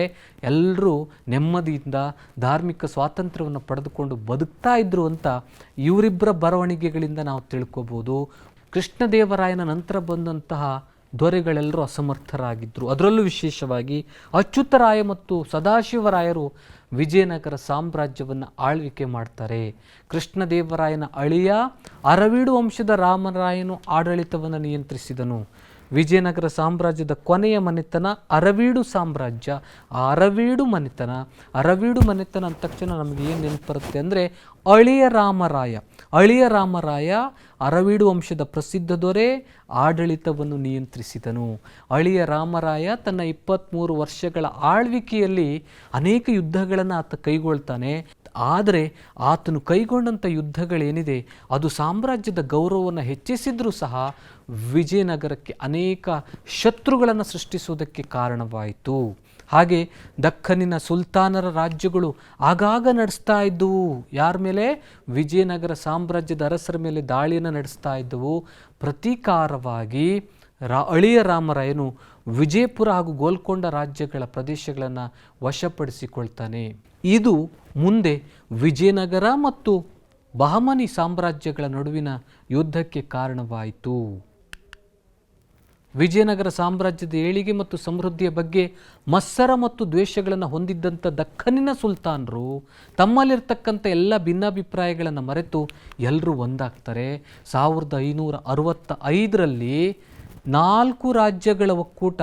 ಎಲ್ಲರೂ ನೆಮ್ಮದಿಯಿಂದ ಧಾರ್ಮಿಕ ಸ್ವಾತಂತ್ರ್ಯವನ್ನು ಪಡೆದುಕೊಂಡು ಬದುಕ್ತಾ ಇದ್ರು ಅಂತ ಇವರಿಬ್ಬರ ಬರವಣಿಗೆಗಳಿಂದ ನಾವು ತಿಳ್ಕೊಬೋದು. ಕೃಷ್ಣದೇವರಾಯನ ನಂತರ ಬಂದಂತಹ ದೊರೆಗಳೆಲ್ಲರೂ ಅಸಮರ್ಥರಾಗಿದ್ದರು. ಅದರಲ್ಲೂ ವಿಶೇಷವಾಗಿ ಅಚ್ಯುತರಾಯ ಮತ್ತು ಸದಾಶಿವರಾಯರು ವಿಜಯನಗರ ಸಾಮ್ರಾಜ್ಯವನ್ನು ಆಳ್ವಿಕೆ ಮಾಡ್ತಾರೆ. ಕೃಷ್ಣದೇವರಾಯನ ಅಳಿಯ ಅರವೀಡು ವಂಶದ ರಾಮರಾಯನು ಆಡಳಿತವನ್ನು ನಿಯಂತ್ರಿಸಿದನು. ವಿಜಯನಗರ ಸಾಮ್ರಾಜ್ಯದ ಕೊನೆಯ ಮನೆತನ ಅರವೀಡು ಸಾಮ್ರಾಜ್ಯ. ಆ ಅರವೀಡು ಮನೆತನ ಅಂದ ತಕ್ಷಣ ನಮಗೆ ಏನು ನೆನಪು ಬರುತ್ತೆ ಅಂದರೆ ಅಳಿಯ ರಾಮರಾಯ ಅರವೀಡು ವಂಶದ ಪ್ರಸಿದ್ಧ ದೊರೆ, ಆಡಳಿತವನ್ನು ನಿಯಂತ್ರಿಸಿದನು. ಅಳಿಯ ರಾಮರಾಯ ತನ್ನ 23 ವರ್ಷಗಳ ಆಳ್ವಿಕೆಯಲ್ಲಿ ಅನೇಕ ಯುದ್ಧಗಳನ್ನು ಆತ ಕೈಗೊಳ್ತಾನೆ. ಆದರೆ ಆತನು ಕೈಗೊಂಡಂಥ ಯುದ್ಧಗಳೇನಿದೆ ಅದು ಸಾಮ್ರಾಜ್ಯದ ಗೌರವವನ್ನು ಹೆಚ್ಚಿಸಿದ್ರೂ ಸಹ ವಿಜಯನಗರಕ್ಕೆ ಅನೇಕ ಶತ್ರುಗಳನ್ನು ಸೃಷ್ಟಿಸುವುದಕ್ಕೆ ಕಾರಣವಾಯಿತು. ಹಾಗೆ ದಕ್ಕನಿನ ಸುಲ್ತಾನರ ರಾಜ್ಯಗಳು ಆಗಾಗ ನಡೆಸ್ತಾ ಇದ್ದವು. ಯಾರ ಮೇಲೆ? ವಿಜಯನಗರ ಸಾಮ್ರಾಜ್ಯದ ಅರಸರ ಮೇಲೆ ದಾಳಿಯನ್ನು ನಡೆಸ್ತಾ ಇದ್ದವು. ಪ್ರತೀಕಾರವಾಗಿ ಅಳಿಯ ರಾಮರಾಯನು ವಿಜಯಪುರ ಹಾಗೂ ಗೋಲ್ಕೊಂಡ ರಾಜ್ಯಗಳ ಪ್ರದೇಶಗಳನ್ನು ವಶಪಡಿಸಿಕೊಳ್ತಾನೆ. ಇದು ಮುಂದೆ ವಿಜಯನಗರ ಮತ್ತು ಬಹಮನಿ ಸಾಮ್ರಾಜ್ಯಗಳ ನಡುವಿನ ಯುದ್ಧಕ್ಕೆ ಕಾರಣವಾಯಿತು. ವಿಜಯನಗರ ಸಾಮ್ರಾಜ್ಯದ ಏಳಿಗೆ ಮತ್ತು ಸಮೃದ್ಧಿಯ ಬಗ್ಗೆ ಮತ್ಸರ ಮತ್ತು ದ್ವೇಷಗಳನ್ನು ಹೊಂದಿದ್ದಂಥ ದಕ್ಕನಿನ ಸುಲ್ತಾನರು ತಮ್ಮಲ್ಲಿರ್ತಕ್ಕಂಥ ಎಲ್ಲ ಭಿನ್ನಾಭಿಪ್ರಾಯಗಳನ್ನು ಮರೆತು ಎಲ್ಲರೂ ಒಂದಾಗ್ತಾರೆ. 1565ರಲ್ಲಿ 4 ರಾಜ್ಯಗಳ ಒಕ್ಕೂಟ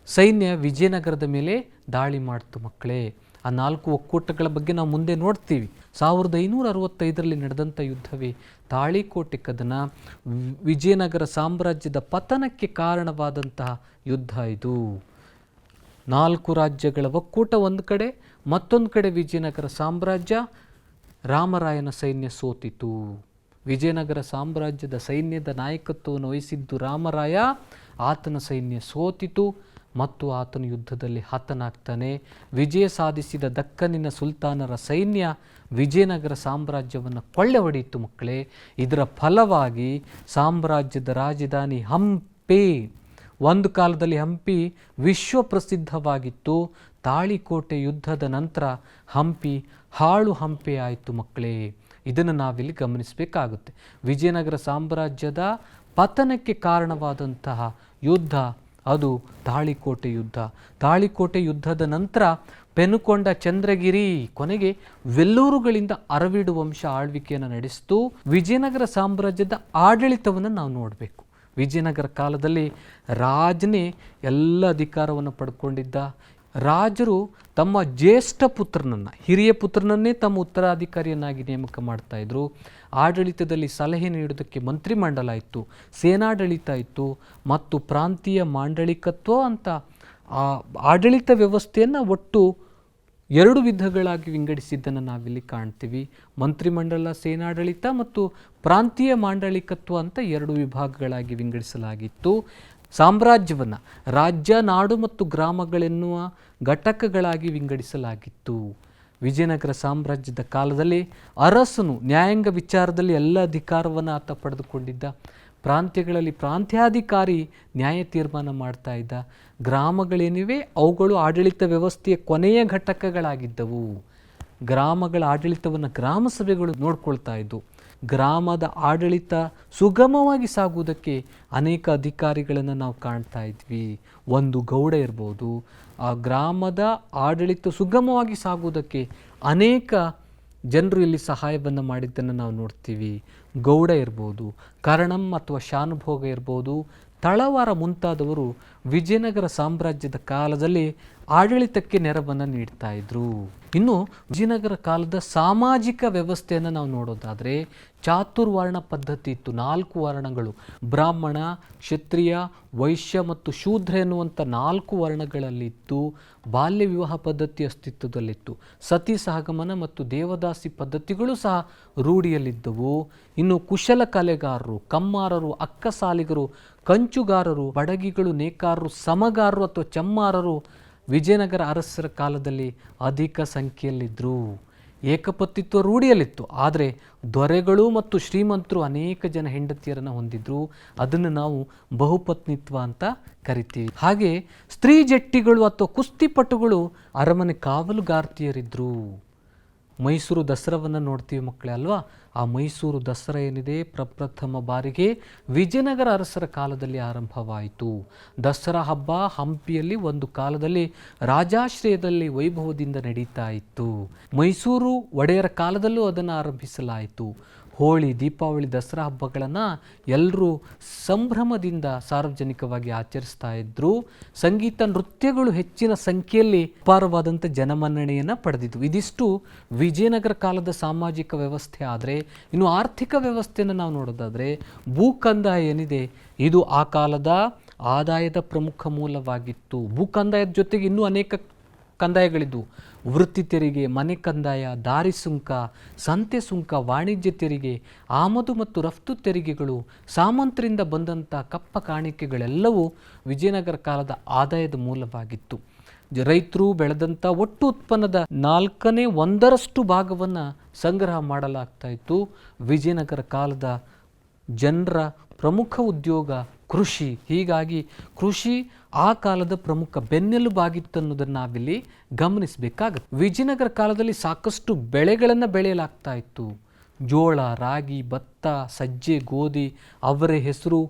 ಸೈನ್ಯ ವಿಜಯನಗರದ ಮೇಲೆ ದಾಳಿ ಮಾಡ್ತು ಮಕ್ಕಳೇ. ಆ 4 ಒಕ್ಕೂಟಗಳ ಬಗ್ಗೆ ನಾವು ಮುಂದೆ ನೋಡ್ತೀವಿ. 1565ರಲ್ಲಿ ನಡೆದಂಥ ಯುದ್ಧವೇ ತಾಳಿಕೋಟೆ ಕದನ. ವಿಜಯನಗರ ಸಾಮ್ರಾಜ್ಯದ ಪತನಕ್ಕೆ ಕಾರಣವಾದಂತಹ ಯುದ್ಧ ಇದು. 4 ರಾಜ್ಯಗಳ ಒಕ್ಕೂಟ ಒಂದು ಕಡೆ, ಮತ್ತೊಂದು ಕಡೆ ವಿಜಯನಗರ ಸಾಮ್ರಾಜ್ಯ. ರಾಮರಾಯನ ಸೈನ್ಯ ಸೋತಿತು. ವಿಜಯನಗರ ಸಾಮ್ರಾಜ್ಯದ ಸೈನ್ಯದ ನಾಯಕತ್ವವನ್ನು ವಹಿಸಿದ್ದು ರಾಮರಾಯ. ಆತನ ಸೈನ್ಯ ಸೋತಿತು ಮತ್ತು ಆತನು ಯುದ್ಧದಲ್ಲಿ ಹತನಾಗ್ತಾನೆ. ವಿಜಯ ಸಾಧಿಸಿದ ದಕ್ಕನಿನ ಸುಲ್ತಾನರ ಸೈನ್ಯ ವಿಜಯನಗರ ಸಾಮ್ರಾಜ್ಯವನ್ನು ಕೊಳ್ಳೆ ಹೊಡೆಯಿತು ಮಕ್ಕಳೇ. ಇದರ ಫಲವಾಗಿ ಸಾಮ್ರಾಜ್ಯದ ರಾಜಧಾನಿ ಹಂಪಿ ಒಂದು ಕಾಲದಲ್ಲಿ ಹಂಪಿ ವಿಶ್ವ ಪ್ರಸಿದ್ಧವಾಗಿತ್ತು. ತಾಳಿಕೋಟೆ ಯುದ್ಧದ ನಂತರ ಹಂಪಿ ಹಾಳು ಹಂಪೆ ಆಯಿತು ಮಕ್ಕಳೇ. ಇದನ್ನು ನಾವಿಲ್ಲಿ ಗಮನಿಸಬೇಕಾಗುತ್ತೆ. ವಿಜಯನಗರ ಸಾಮ್ರಾಜ್ಯದ ಪತನಕ್ಕೆ ಕಾರಣವಾದಂತಹ ಯುದ್ಧ ಅದು ತಾಳಿಕೋಟೆ ಯುದ್ಧ. ತಾಳಿಕೋಟೆ ಯುದ್ಧದ ನಂತರ ಪೆನುಕೊಂಡ, ಚಂದ್ರಗಿರಿ, ಕೊನೆಗೆ ವೆಲ್ಲೂರುಗಳಿಂದ ಅರವೀಡು ವಂಶ ಆಳ್ವಿಕೆಯನ್ನು ನಡೆಸಿತು. ವಿಜಯನಗರ ಸಾಮ್ರಾಜ್ಯದ ಆಡಳಿತವನ್ನು ನಾವು ನೋಡಬೇಕು. ವಿಜಯನಗರ ಕಾಲದಲ್ಲಿ ರಾಜನೇ ಎಲ್ಲ ಅಧಿಕಾರವನ್ನು ಪಡ್ಕೊಂಡಿದ್ದ. ರಾಜರು ತಮ್ಮ ಜ್ಯೇಷ್ಠ ಪುತ್ರನನ್ನು, ಹಿರಿಯ ಪುತ್ರನನ್ನೇ ತಮ್ಮ ಉತ್ತರಾಧಿಕಾರಿಯನ್ನಾಗಿ ನೇಮಕ ಮಾಡ್ತಾ ಇದ್ರು. ಆಡಳಿತದಲ್ಲಿ ಸಲಹೆ ನೀಡೋದಕ್ಕೆ ಮಂತ್ರಿಮಂಡಲ ಇತ್ತು, ಸೇನಾಡಳಿತ ಇತ್ತು ಮತ್ತು ಪ್ರಾಂತೀಯ ಮಾಂಡಳಿಕತ್ವ ಅಂತ ಆ ಆಡಳಿತ ವ್ಯವಸ್ಥೆಯನ್ನು ಒಟ್ಟು 2 ವಿಧಗಳಾಗಿ ವಿಂಗಡಿಸಿದ್ದನ್ನು ನಾವಿಲ್ಲಿ ಕಾಣ್ತೀವಿ. ಮಂತ್ರಿಮಂಡಲ, ಸೇನಾಡಳಿತ ಮತ್ತು ಪ್ರಾಂತೀಯ ಮಾಂಡಳಿಕತ್ವ ಅಂತ 2 ವಿಭಾಗಗಳಾಗಿ ವಿಂಗಡಿಸಲಾಗಿತ್ತು. ಸಾಮ್ರಾಜ್ಯವನ್ನು ರಾಜ್ಯ, ನಾಡು ಮತ್ತು ಗ್ರಾಮಗಳೆನ್ನುವ ಘಟಕಗಳಾಗಿ ವಿಂಗಡಿಸಲಾಗಿತ್ತು. ವಿಜಯನಗರ ಸಾಮ್ರಾಜ್ಯದ ಕಾಲದಲ್ಲಿ ಅರಸನು ನ್ಯಾಯಾಂಗ ವಿಚಾರದಲ್ಲಿ ಎಲ್ಲ ಅಧಿಕಾರವನ್ನು ಆತ ಪಡೆದುಕೊಂಡಿದ್ದ. ಪ್ರಾಂತ್ಯಗಳಲ್ಲಿ ಪ್ರಾಂತ್ಯಾಧಿಕಾರಿ ನ್ಯಾಯ ತೀರ್ಮಾನ ಮಾಡ್ತಾ ಇದ್ದ. ಗ್ರಾಮಗಳೇನಿವೆ ಅವುಗಳು ಆಡಳಿತ ವ್ಯವಸ್ಥೆಯ ಕೊನೆಯ ಘಟಕಗಳಾಗಿದ್ದವು. ಗ್ರಾಮಗಳ ಆಡಳಿತವನ್ನು ಗ್ರಾಮ ಸಭೆಗಳು ನೋಡ್ಕೊಳ್ತಾ ಇದ್ದವು. ಗ್ರಾಮದ ಆಡಳಿತ ಸುಗಮವಾಗಿ ಸಾಗುವುದಕ್ಕೆ ಅನೇಕ ಅಧಿಕಾರಿಗಳನ್ನು ನಾವು ಕಾಣ್ತಾ ಇದ್ವಿ. ಒಂದು ಗೌಡ ಇರ್ಬೋದು. ಆ ಗ್ರಾಮದ ಆಡಳಿತ ಸುಗಮವಾಗಿ ಸಾಗುವುದಕ್ಕೆ ಅನೇಕ ಜನರು ಇಲ್ಲಿ ಸಹಾಯವನ್ನು ಮಾಡಿದ್ದನ್ನು ನಾವು ನೋಡ್ತೀವಿ. ಗೌಡ ಇರ್ಬೋದು, ಕರಣಂ ಅಥವಾ ಶಾನುಭೋಗ ಇರ್ಬೋದು, ತಳವಾರ ಮುಂತಾದವರು ವಿಜಯನಗರ ಸಾಮ್ರಾಜ್ಯದ ಕಾಲದಲ್ಲಿ ಆಡಳಿತಕ್ಕೆ ನೆರವನ್ನು ನೀಡ್ತಾ ಇದ್ರು. ಇನ್ನು ವಿಜಯನಗರ ಕಾಲದ ಸಾಮಾಜಿಕ ವ್ಯವಸ್ಥೆಯನ್ನು ನಾವು ನೋಡೋದಾದರೆ ಚಾತುರ್ವರ್ಣ ಪದ್ಧತಿ ಇತ್ತು. 4 ವರ್ಣಗಳು, ಬ್ರಾಹ್ಮಣ, ಕ್ಷತ್ರಿಯ, ವೈಶ್ಯ ಮತ್ತು ಶೂದ್ರ ಎನ್ನುವಂಥ 4 ವರ್ಣಗಳಲ್ಲಿತ್ತು. ಬಾಲ್ಯ ವಿವಾಹ ಪದ್ಧತಿ ಅಸ್ತಿತ್ವದಲ್ಲಿತ್ತು. ಸತಿ ಸಹಗಮನ ಮತ್ತು ದೇವದಾಸಿ ಪದ್ಧತಿಗಳು ಸಹ ರೂಢಿಯಲ್ಲಿದ್ದವು. ಇನ್ನು ಕುಶಲ ಕಲೆಗಾರರು, ಕಮ್ಮಾರರು, ಅಕ್ಕಸಾಲಿಗರು, ಕಂಚುಗಾರರು, ಬಡಗಿಗಳು, ನೇಕಾರರು, ಸಮಗಾರರು ಅಥವಾ ಚಮ್ಮಾರರು ವಿಜಯನಗರ ಅರಸರ ಕಾಲದಲ್ಲಿ ಅಧಿಕ ಸಂಖ್ಯೆಯಲ್ಲಿದ್ದರು. ಏಕಪತಿತ್ವ ರೂಢಿಯಲ್ಲಿತ್ತು. ಆದರೆ ದೊರೆಗಳು ಮತ್ತು ಶ್ರೀಮಂತರು ಅನೇಕ ಜನ ಹೆಂಡತಿಯರನ್ನು ಹೊಂದಿದ್ರು. ಅದನ್ನು ನಾವು ಬಹುಪತ್ನಿತ್ವ ಅಂತ ಕರಿತೀವಿ. ಹಾಗೆ ಸ್ತ್ರೀ ಜಟ್ಟಿಗಳು ಅಥವಾ ಕುಸ್ತಿಪಟುಗಳು ಅರಮನೆ ಕಾವಲುಗಾರ್ತಿಯರಿದ್ದರು. ಮೈಸೂರು ದಸರಾವನ್ನು ನೋಡ್ತೀವಿ ಮಕ್ಕಳೇ ಅಲ್ವಾ. ಆ ಮೈಸೂರು ದಸರಾ ಏನಿದೆ ಪ್ರಪ್ರಥಮ ಬಾರಿಗೆ ವಿಜಯನಗರ ಅರಸರ ಕಾಲದಲ್ಲಿ ಆರಂಭವಾಯಿತು. ದಸರಾ ಹಬ್ಬ ಹಂಪಿಯಲ್ಲಿ ಒಂದು ಕಾಲದಲ್ಲಿ ರಾಜಾಶ್ರಯದಲ್ಲಿ ವೈಭವದಿಂದ ನಡೀತಾ ಇತ್ತು. ಮೈಸೂರು ಒಡೆಯರ ಕಾಲದಲ್ಲೂ ಅದನ್ನು ಆರಂಭಿಸಲಾಯಿತು. ಹೋಳಿ, ದೀಪಾವಳಿ, ದಸರಾ ಹಬ್ಬಗಳನ್ನು ಎಲ್ಲರೂ ಸಂಭ್ರಮದಿಂದ ಸಾರ್ವಜನಿಕವಾಗಿ ಆಚರಿಸ್ತಾ ಇದ್ರು. ಸಂಗೀತ, ನೃತ್ಯಗಳು ಹೆಚ್ಚಿನ ಸಂಖ್ಯೆಯಲ್ಲಿ ಅಪಾರವಾದಂಥ ಜನಮನ್ನಣೆಯನ್ನು ಪಡೆದಿದ್ವು. ಇದಿಷ್ಟು ವಿಜಯನಗರ ಕಾಲದ ಸಾಮಾಜಿಕ ವ್ಯವಸ್ಥೆ. ಆದರೆ ಇನ್ನು ಆರ್ಥಿಕ ವ್ಯವಸ್ಥೆಯನ್ನು ನಾವು ನೋಡೋದಾದರೆ ಭೂಕಂದಾಯ ಏನಿದೆ ಇದು ಆ ಕಾಲದ ಆದಾಯದ ಪ್ರಮುಖ ಮೂಲವಾಗಿತ್ತು. ಭೂಕಂದಾಯದ ಜೊತೆಗೆ ಇನ್ನೂ ಅನೇಕ ಕಂದಾಯಗಳಿದ್ವು. ವೃತ್ತಿ ತೆರಿಗೆ, ಮನೆ ಕಂದಾಯ, ದಾರಿ ಸುಂಕ, ಸಂತೆ ಸುಂಕ, ವಾಣಿಜ್ಯ ತೆರಿಗೆ, ಆಮದು ಮತ್ತು ರಫ್ತು ತೆರಿಗೆಗಳು, ಸಾಮಂತರಿಂದ ಬಂದಂಥ ಕಪ್ಪ ಕಾಣಿಕೆಗಳೆಲ್ಲವೂ ವಿಜಯನಗರ ಕಾಲದ ಆದಾಯದ ಮೂಲವಾಗಿತ್ತು. ರೈತರು ಬೆಳೆದಂಥ ಒಟ್ಟು ಉತ್ಪನ್ನದ 1/4 ಭಾಗವನ್ನು ಸಂಗ್ರಹ ಮಾಡಲಾಗ್ತಾ ಇತ್ತು. ವಿಜಯನಗರ ಕಾಲದ ಜನರ ಪ್ರಮುಖ ಉದ್ಯೋಗ ಕೃಷಿ. ಹೀಗಾಗಿ ಕೃಷಿ ಆ ಕಾಲದ ಪ್ರಮುಖ ಬೆನ್ನೆಲುಬಾಗಿತ್ತು ಅನ್ನೋದನ್ನು ನಾವಿಲ್ಲಿ ಗಮನಿಸಬೇಕಾಗುತ್ತೆ. ವಿಜಯನಗರ ಕಾಲದಲ್ಲಿ ಸಾಕಷ್ಟು ಬೆಳೆಗಳನ್ನು ಬೆಳೆಯಲಾಗ್ತಾ ಇತ್ತು. ಜೋಳ, ರಾಗಿ, ಭತ್ತ, ಸಜ್ಜೆ, ಗೋಧಿ, ಅವರೆ, ಹೆಸರು,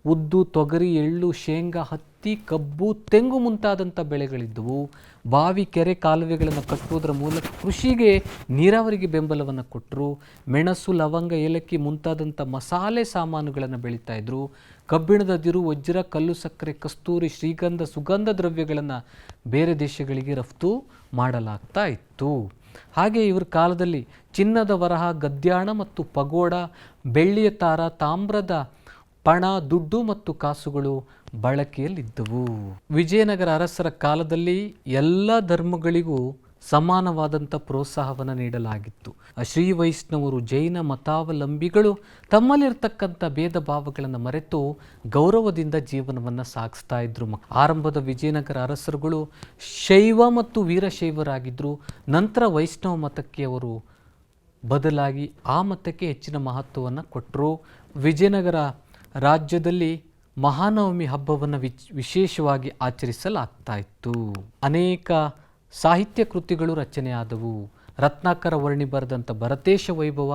ಉದ್ದು, ತೊಗರಿ, ಎಳ್ಳು, ಶೇಂಗಾ, ಹತ್ತಿ, ಕಬ್ಬು, ತೆಂಗು ಮುಂತಾದಂಥ ಬೆಳೆಗಳಿದ್ದವು. ಬಾವಿ, ಕೆರೆ, ಕಾಲುವೆಗಳನ್ನು ಕಟ್ಟುವುದರ ಮೂಲಕ ಕೃಷಿಗೆ ನೀರಾವರಿಗೆ ಬೆಂಬಲವನ್ನು ಕೊಟ್ಟರು. ಮೆಣಸು, ಲವಂಗ, ಏಲಕ್ಕಿ ಮುಂತಾದಂಥ ಮಸಾಲೆ ಸಾಮಾನುಗಳನ್ನು ಬೆಳೀತಾ ಇದ್ರು. ಕಬ್ಬಿಣದ ಅದಿರು, ವಜ್ರ, ಕಲ್ಲು ಸಕ್ಕರೆ, ಕಸ್ತೂರಿ, ಶ್ರೀಗಂಧ, ಸುಗಂಧ ದ್ರವ್ಯಗಳನ್ನು ಬೇರೆ ದೇಶಗಳಿಗೆ ರಫ್ತು ಮಾಡಲಾಗ್ತಾ ಇತ್ತು. ಹಾಗೆ ಇವರ ಕಾಲದಲ್ಲಿ ಚಿನ್ನದ ವರಹ, ಗದ್ಯಾಣ ಮತ್ತು ಪಗೋಡ, ಬೆಳ್ಳಿಯ ತಾರ, ತಾಮ್ರದ ಪಣ, ದುಡ್ಡು ಮತ್ತು ಕಾಸುಗಳು ಬಳಕೆಯಲ್ಲಿದ್ದವು. ವಿಜಯನಗರ ಅರಸರ ಕಾಲದಲ್ಲಿ ಎಲ್ಲ ಧರ್ಮಗಳಿಗೂ ಸಮಾನವಾದಂಥ ಪ್ರೋತ್ಸಾಹವನ್ನು ನೀಡಲಾಗಿತ್ತು. ಶ್ರೀ ವೈಷ್ಣವರು, ಜೈನ ಮತಾವಲಂಬಿಗಳು ತಮ್ಮಲ್ಲಿರ್ತಕ್ಕಂಥ ಭೇದ ಭಾವಗಳನ್ನು ಮರೆತು ಗೌರವದಿಂದ ಜೀವನವನ್ನು ಸಾಗಿಸ್ತಾ ಇದ್ರು. ಆರಂಭದ ವಿಜಯನಗರ ಅರಸರುಗಳು ಶೈವ ಮತ್ತು ವೀರಶೈವರಾಗಿದ್ದರು. ನಂತರ ವೈಷ್ಣವ ಮತಕ್ಕೆ ಅವರು ಬದಲಾಗಿ ಆ ಮತಕ್ಕೆ ಹೆಚ್ಚಿನ ಮಹತ್ವವನ್ನು ಕೊಟ್ಟರು. ವಿಜಯನಗರ ರಾಜ್ಯದಲ್ಲಿ ಮಹಾನವಮಿ ಹಬ್ಬವನ್ನು ವಿಶೇಷವಾಗಿ ಆಚರಿಸಲಾಗ್ತಾ ಇತ್ತು. ಅನೇಕ ಸಾಹಿತ್ಯ ಕೃತಿಗಳು ರಚನೆಯಾದವು. ರತ್ನಾಕರ ವರ್ಣಿ ಬರೆದಂಥ ಭರತೇಶ ವೈಭವ,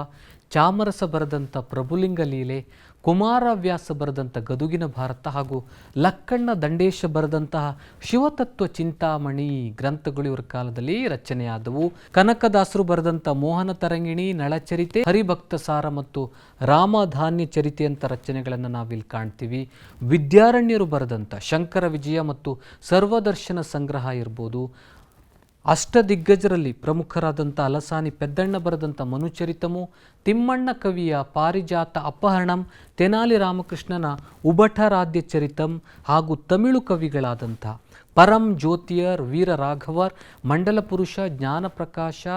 ಚಾಮರಸ ಬರೆದಂಥ ಪ್ರಭುಲಿಂಗ ಲೀಲೆ, ಕುಮಾರವ್ಯಾಸ ಬರೆದಂಥ ಗದುಗಿನ ಭಾರತ ಹಾಗೂ ಲಕ್ಕಣ್ಣ ದಂಡೇಶ ಬರೆದಂತಹ ಶಿವತತ್ವ ಚಿಂತಾಮಣಿ ಗ್ರಂಥಗಳು ಇವರ ಕಾಲದಲ್ಲಿ ರಚನೆಯಾದವು. ಕನಕದಾಸರು ಬರೆದಂಥ ಮೋಹನ ತರಂಗಿಣಿ, ನಳಚರಿತೆ, ಹರಿಭಕ್ತ ಸಾರ ಮತ್ತು ರಾಮಧಾನ್ಯ ಚರಿತೆ ಅಂತ ರಚನೆಗಳನ್ನು ನಾವಿಲ್ಲಿ ಕಾಣ್ತೀವಿ. ವಿದ್ಯಾರಣ್ಯರು ಬರೆದಂಥ ಶಂಕರ ವಿಜಯ ಮತ್ತು ಸರ್ವದರ್ಶನ ಸಂಗ್ರಹ ಇರ್ಬೋದು. ಅಷ್ಟದಿಗ್ಗಜರಲ್ಲಿ ಪ್ರಮುಖರಾದಂಥ ಅಲಸಾನಿ ಪೆದ್ದಣ್ಣ ಬರೆದಂಥ ಮನುಚರಿತಮು, ತಿಮ್ಮಣ್ಣ ಕವಿಯ ಪಾರಿಜಾತ ಅಪಹರಣಂ, ತೆನಾಲಿ ರಾಮಕೃಷ್ಣನ ಉಭಟರಾಧ್ಯ ಚರಿತಂ ಹಾಗೂ ತಮಿಳು ಕವಿಗಳಾದಂಥ ಪರಂ ಜ್ಯೋತಿಯರ್, ವೀರ ರಾಘವರ್, ಮಂಡಲ ಪುರುಷ, ಜ್ಞಾನಪ್ರಕಾಶ,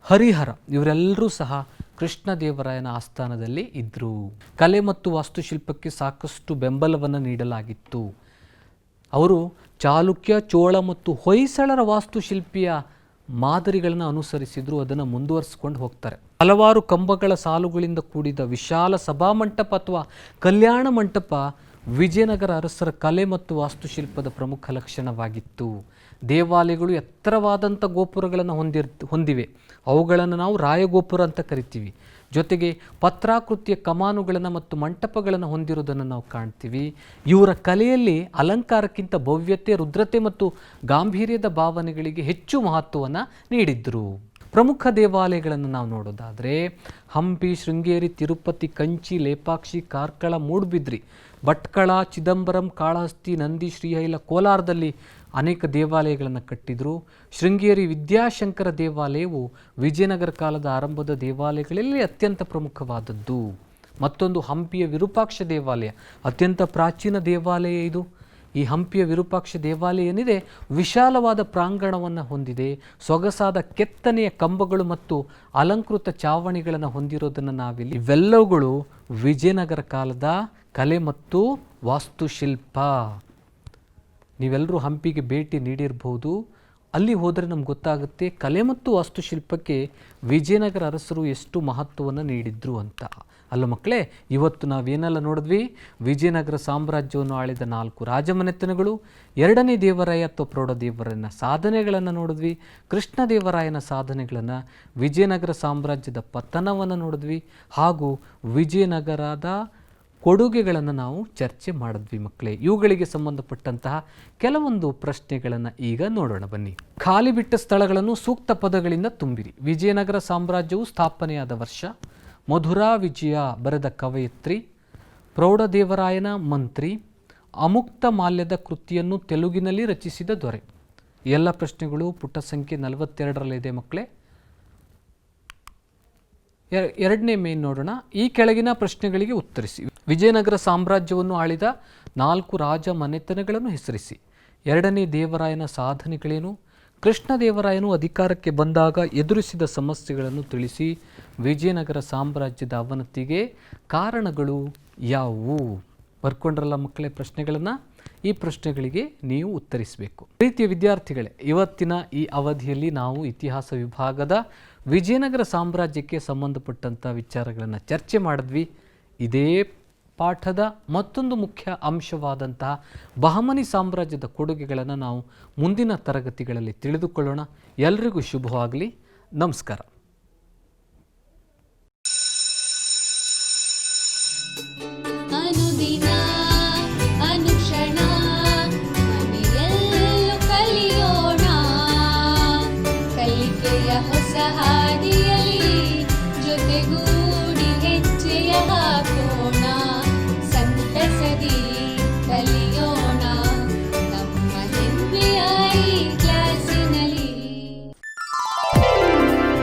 ಹರಿಹರ ಇವರೆಲ್ಲರೂ ಸಹ ಕೃಷ್ಣದೇವರಾಯನ ಆಸ್ಥಾನದಲ್ಲಿ ಇದ್ದರು. ಕಲೆ ಮತ್ತು ವಾಸ್ತುಶಿಲ್ಪಕ್ಕೆ ಸಾಕಷ್ಟು ಬೆಂಬಲವನ್ನು ನೀಡಲಾಗಿತ್ತು. ಅವರು ಚಾಲುಕ್ಯ, ಚೋಳ ಮತ್ತು ಹೊಯ್ಸಳರ ವಾಸ್ತುಶಿಲ್ಪಿಯ ಮಾದರಿಗಳನ್ನು ಅನುಸರಿಸಿದ್ರು, ಅದನ್ನು ಮುಂದುವರಿಸಿಕೊಂಡು ಹೋಗ್ತಾರೆ. ಹಲವಾರು ಕಂಬಗಳ ಸಾಲುಗಳಿಂದ ಕೂಡಿದ ವಿಶಾಲ ಸಭಾಮಂಟಪ ಅಥವಾ ಕಲ್ಯಾಣ ಮಂಟಪ ವಿಜಯನಗರ ಅರಸರ ಕಲೆ ಮತ್ತು ವಾಸ್ತುಶಿಲ್ಪದ ಪ್ರಮುಖ ಲಕ್ಷಣವಾಗಿತ್ತು. ದೇವಾಲಯಗಳು ಎತ್ತರವಾದಂಥ ಗೋಪುರಗಳನ್ನು ಹೊಂದಿವೆ. ಅವುಗಳನ್ನು ನಾವು ರಾಯಗೋಪುರ ಅಂತ ಕರಿತೀವಿ. ಜೊತೆಗೆ ಪತ್ರಾಕೃತಿಯ ಕಮಾನುಗಳನ್ನು ಮತ್ತು ಮಂಟಪಗಳನ್ನು ಹೊಂದಿರುವುದನ್ನು ನಾವು ಕಾಣ್ತೀವಿ. ಇವರ ಕಲೆಯಲ್ಲಿ ಅಲಂಕಾರಕ್ಕಿಂತ ಭವ್ಯತೆ, ರುದ್ರತೆ ಮತ್ತು ಗಾಂಭೀರ್ಯದ ಭಾವನೆಗಳಿಗೆ ಹೆಚ್ಚು ಮಹತ್ವವನ್ನು ನೀಡಿದ್ರು. ಪ್ರಮುಖ ದೇವಾಲಯಗಳನ್ನು ನಾವು ನೋಡೋದಾದರೆ ಹಂಪಿ, ಶೃಂಗೇರಿ, ತಿರುಪತಿ, ಕಂಚಿ, ಲೇಪಾಕ್ಷಿ, ಕಾರ್ಕಳ, ಮೂಡುಬಿದ್ರಿ, ಭಟ್ಕಳ, ಚಿದಂಬರಂ, ಕಾಳಹಸ್ತಿ, ನಂದಿ, ಶ್ರೀಹೈಲ, ಕೋಲಾರದಲ್ಲಿ ಅನೇಕ ದೇವಾಲಯಗಳನ್ನು ಕಟ್ಟಿದರು. ಶೃಂಗೇರಿ ವಿದ್ಯಾಶಂಕರ ದೇವಾಲಯವು ವಿಜಯನಗರ ಕಾಲದ ಆರಂಭದ ದೇವಾಲಯಗಳಲ್ಲಿ ಅತ್ಯಂತ ಪ್ರಮುಖವಾದದ್ದು. ಮತ್ತೊಂದು ಹಂಪಿಯ ವಿರೂಪಾಕ್ಷ ದೇವಾಲಯ, ಅತ್ಯಂತ ಪ್ರಾಚೀನ ದೇವಾಲಯ ಇದು. ಈ ಹಂಪಿಯ ವಿರೂಪಾಕ್ಷ ದೇವಾಲಯ ಏನಿದೆ ವಿಶಾಲವಾದ ಪ್ರಾಂಗಣವನ್ನು ಹೊಂದಿದೆ. ಸೊಗಸಾದ ಕೆತ್ತನೆಯ ಕಂಬಗಳು ಮತ್ತು ಅಲಂಕೃತ ಚಾವಣಿಗಳನ್ನು ಹೊಂದಿರೋದನ್ನು ನಾವಿಲ್ಲಿ. ಇವೆಲ್ಲವುಗಳು ವಿಜಯನಗರ ಕಾಲದ ಕಲೆ ಮತ್ತು ವಾಸ್ತುಶಿಲ್ಪ. ನೀವೆಲ್ಲರೂ ಹಂಪಿಗೆ ಭೇಟಿ ನೀಡಿರಬಹುದು. ಅಲ್ಲಿ ಹೋದರೆ ನಮ್ಗೆ ಗೊತ್ತಾಗುತ್ತೆ ಕಲೆ ಮತ್ತು ವಾಸ್ತುಶಿಲ್ಪಕ್ಕೆ ವಿಜಯನಗರ ಅರಸರು ಎಷ್ಟು ಮಹತ್ವವನ್ನು ನೀಡಿದ್ರು ಅಂತ. ಅಲ್ಲ ಮಕ್ಕಳೇ, ಇವತ್ತು ನಾವೇನೆಲ್ಲ ನೋಡಿದ್ವಿ? ವಿಜಯನಗರ ಸಾಮ್ರಾಜ್ಯವನ್ನು ಆಳಿದ 4 ರಾಜಮನೆತನಗಳು, 2ನೇ ದೇವರಾಯ ಅಥವಾ ಪ್ರೌಢದೇವರಾಯನ ಸಾಧನೆಗಳನ್ನು ನೋಡಿದ್ವಿ, ಕೃಷ್ಣದೇವರಾಯನ ಸಾಧನೆಗಳನ್ನು, ವಿಜಯನಗರ ಸಾಮ್ರಾಜ್ಯದ ಪತನವನ್ನು ನೋಡಿದ್ವಿ ಹಾಗೂ ವಿಜಯನಗರದ ಕೊಡುಗೆಗಳನ್ನು ನಾವು ಚರ್ಚೆ ಮಾಡಿದ್ವಿ ಮಕ್ಕಳೇ. ಇವುಗಳಿಗೆ ಸಂಬಂಧಪಟ್ಟಂತಹ ಕೆಲವೊಂದು ಪ್ರಶ್ನೆಗಳನ್ನು ಈಗ ನೋಡೋಣ ಬನ್ನಿ. ಖಾಲಿ ಬಿಟ್ಟ ಸ್ಥಳಗಳನ್ನು ಸೂಕ್ತ ಪದಗಳಿಂದ ತುಂಬಿರಿ. ವಿಜಯನಗರ ಸಾಮ್ರಾಜ್ಯವು ಸ್ಥಾಪನೆಯಾದ ವರ್ಷ, ಮಧುರಾ ವಿಜಯ ಬರೆದ ಕವಯಿತ್ರಿ, ಪ್ರೌಢದೇವರಾಯನ ಮಂತ್ರಿ, ಅಮುಕ್ತ ಮಾಲ್ಯದ ಕೃತಿಯನ್ನು ತೆಲುಗಿನಲ್ಲಿ ರಚಿಸಿದ ದೊರೆ. ಎಲ್ಲ ಪ್ರಶ್ನೆಗಳು ಪುಟ ಸಂಖ್ಯೆ 42ರಲ್ಲಿದೆ ಮಕ್ಕಳೇ. ಎರಡನೇ ಮೇನ್ ನೋಡೋಣ. ಈ ಕೆಳಗಿನ ಪ್ರಶ್ನೆಗಳಿಗೆ ಉತ್ತರಿಸಿ. ವಿಜಯನಗರ ಸಾಮ್ರಾಜ್ಯವನ್ನು ಆಳಿದ 4 ರಾಜ ಮನೆತನಗಳನ್ನು ಹೆಸರಿಸಿ. 2ನೇ ದೇವರಾಯನ ಸಾಧನೆಗಳೇನು? ಕೃಷ್ಣದೇವರಾಯನು ಅಧಿಕಾರಕ್ಕೆ ಬಂದಾಗ ಎದುರಿಸಿದ ಸಮಸ್ಯೆಗಳನ್ನು ತಿಳಿಸಿ. ವಿಜಯನಗರ ಸಾಮ್ರಾಜ್ಯದ ಅವನತಿಗೆ ಕಾರಣಗಳು ಯಾವುವು? ಬರ್ಕೊಂಡ್ರಲ್ಲ ಮಕ್ಕಳೇ ಪ್ರಶ್ನೆಗಳನ್ನು. ಈ ಪ್ರಶ್ನೆಗಳಿಗೆ ನೀವು ಉತ್ತರಿಸಬೇಕು. ಪ್ರೀತಿಯ ವಿದ್ಯಾರ್ಥಿಗಳೇ, ಇವತ್ತಿನ ಈ ಅವಧಿಯಲ್ಲಿ ನಾವು ಇತಿಹಾಸ ವಿಭಾಗದ ವಿಜಯನಗರ ಸಾಮ್ರಾಜ್ಯಕ್ಕೆ ಸಂಬಂಧಪಟ್ಟಂಥ ವಿಚಾರಗಳನ್ನು ಚರ್ಚೆ ಮಾಡಿದ್ವಿ. ಇದೇ ಪಾಠದ ಮತ್ತೊಂದು ಮುಖ್ಯ ಅಂಶವಾದಂತಹ ಬಹಮನಿ ಸಾಮ್ರಾಜ್ಯದ ಕೊಡುಗೆಗಳನ್ನು ನಾವು ಮುಂದಿನ ತರಗತಿಗಳಲ್ಲಿ ತಿಳಿದುಕೊಳ್ಳೋಣ. ಎಲ್ರಿಗೂ ಶುಭವಾಗಲಿ. ನಮಸ್ಕಾರ. ಅನುದಿನ ಅನುಕ್ಷಣ ಮನೆಯಲ್ಲೂ ಕಲಿಯೋಣ, ಕಲಿಕೆಯ ಹೊಸ ಹಾದಿಯಲ್ಲಿ ಜೊತೆಗೂ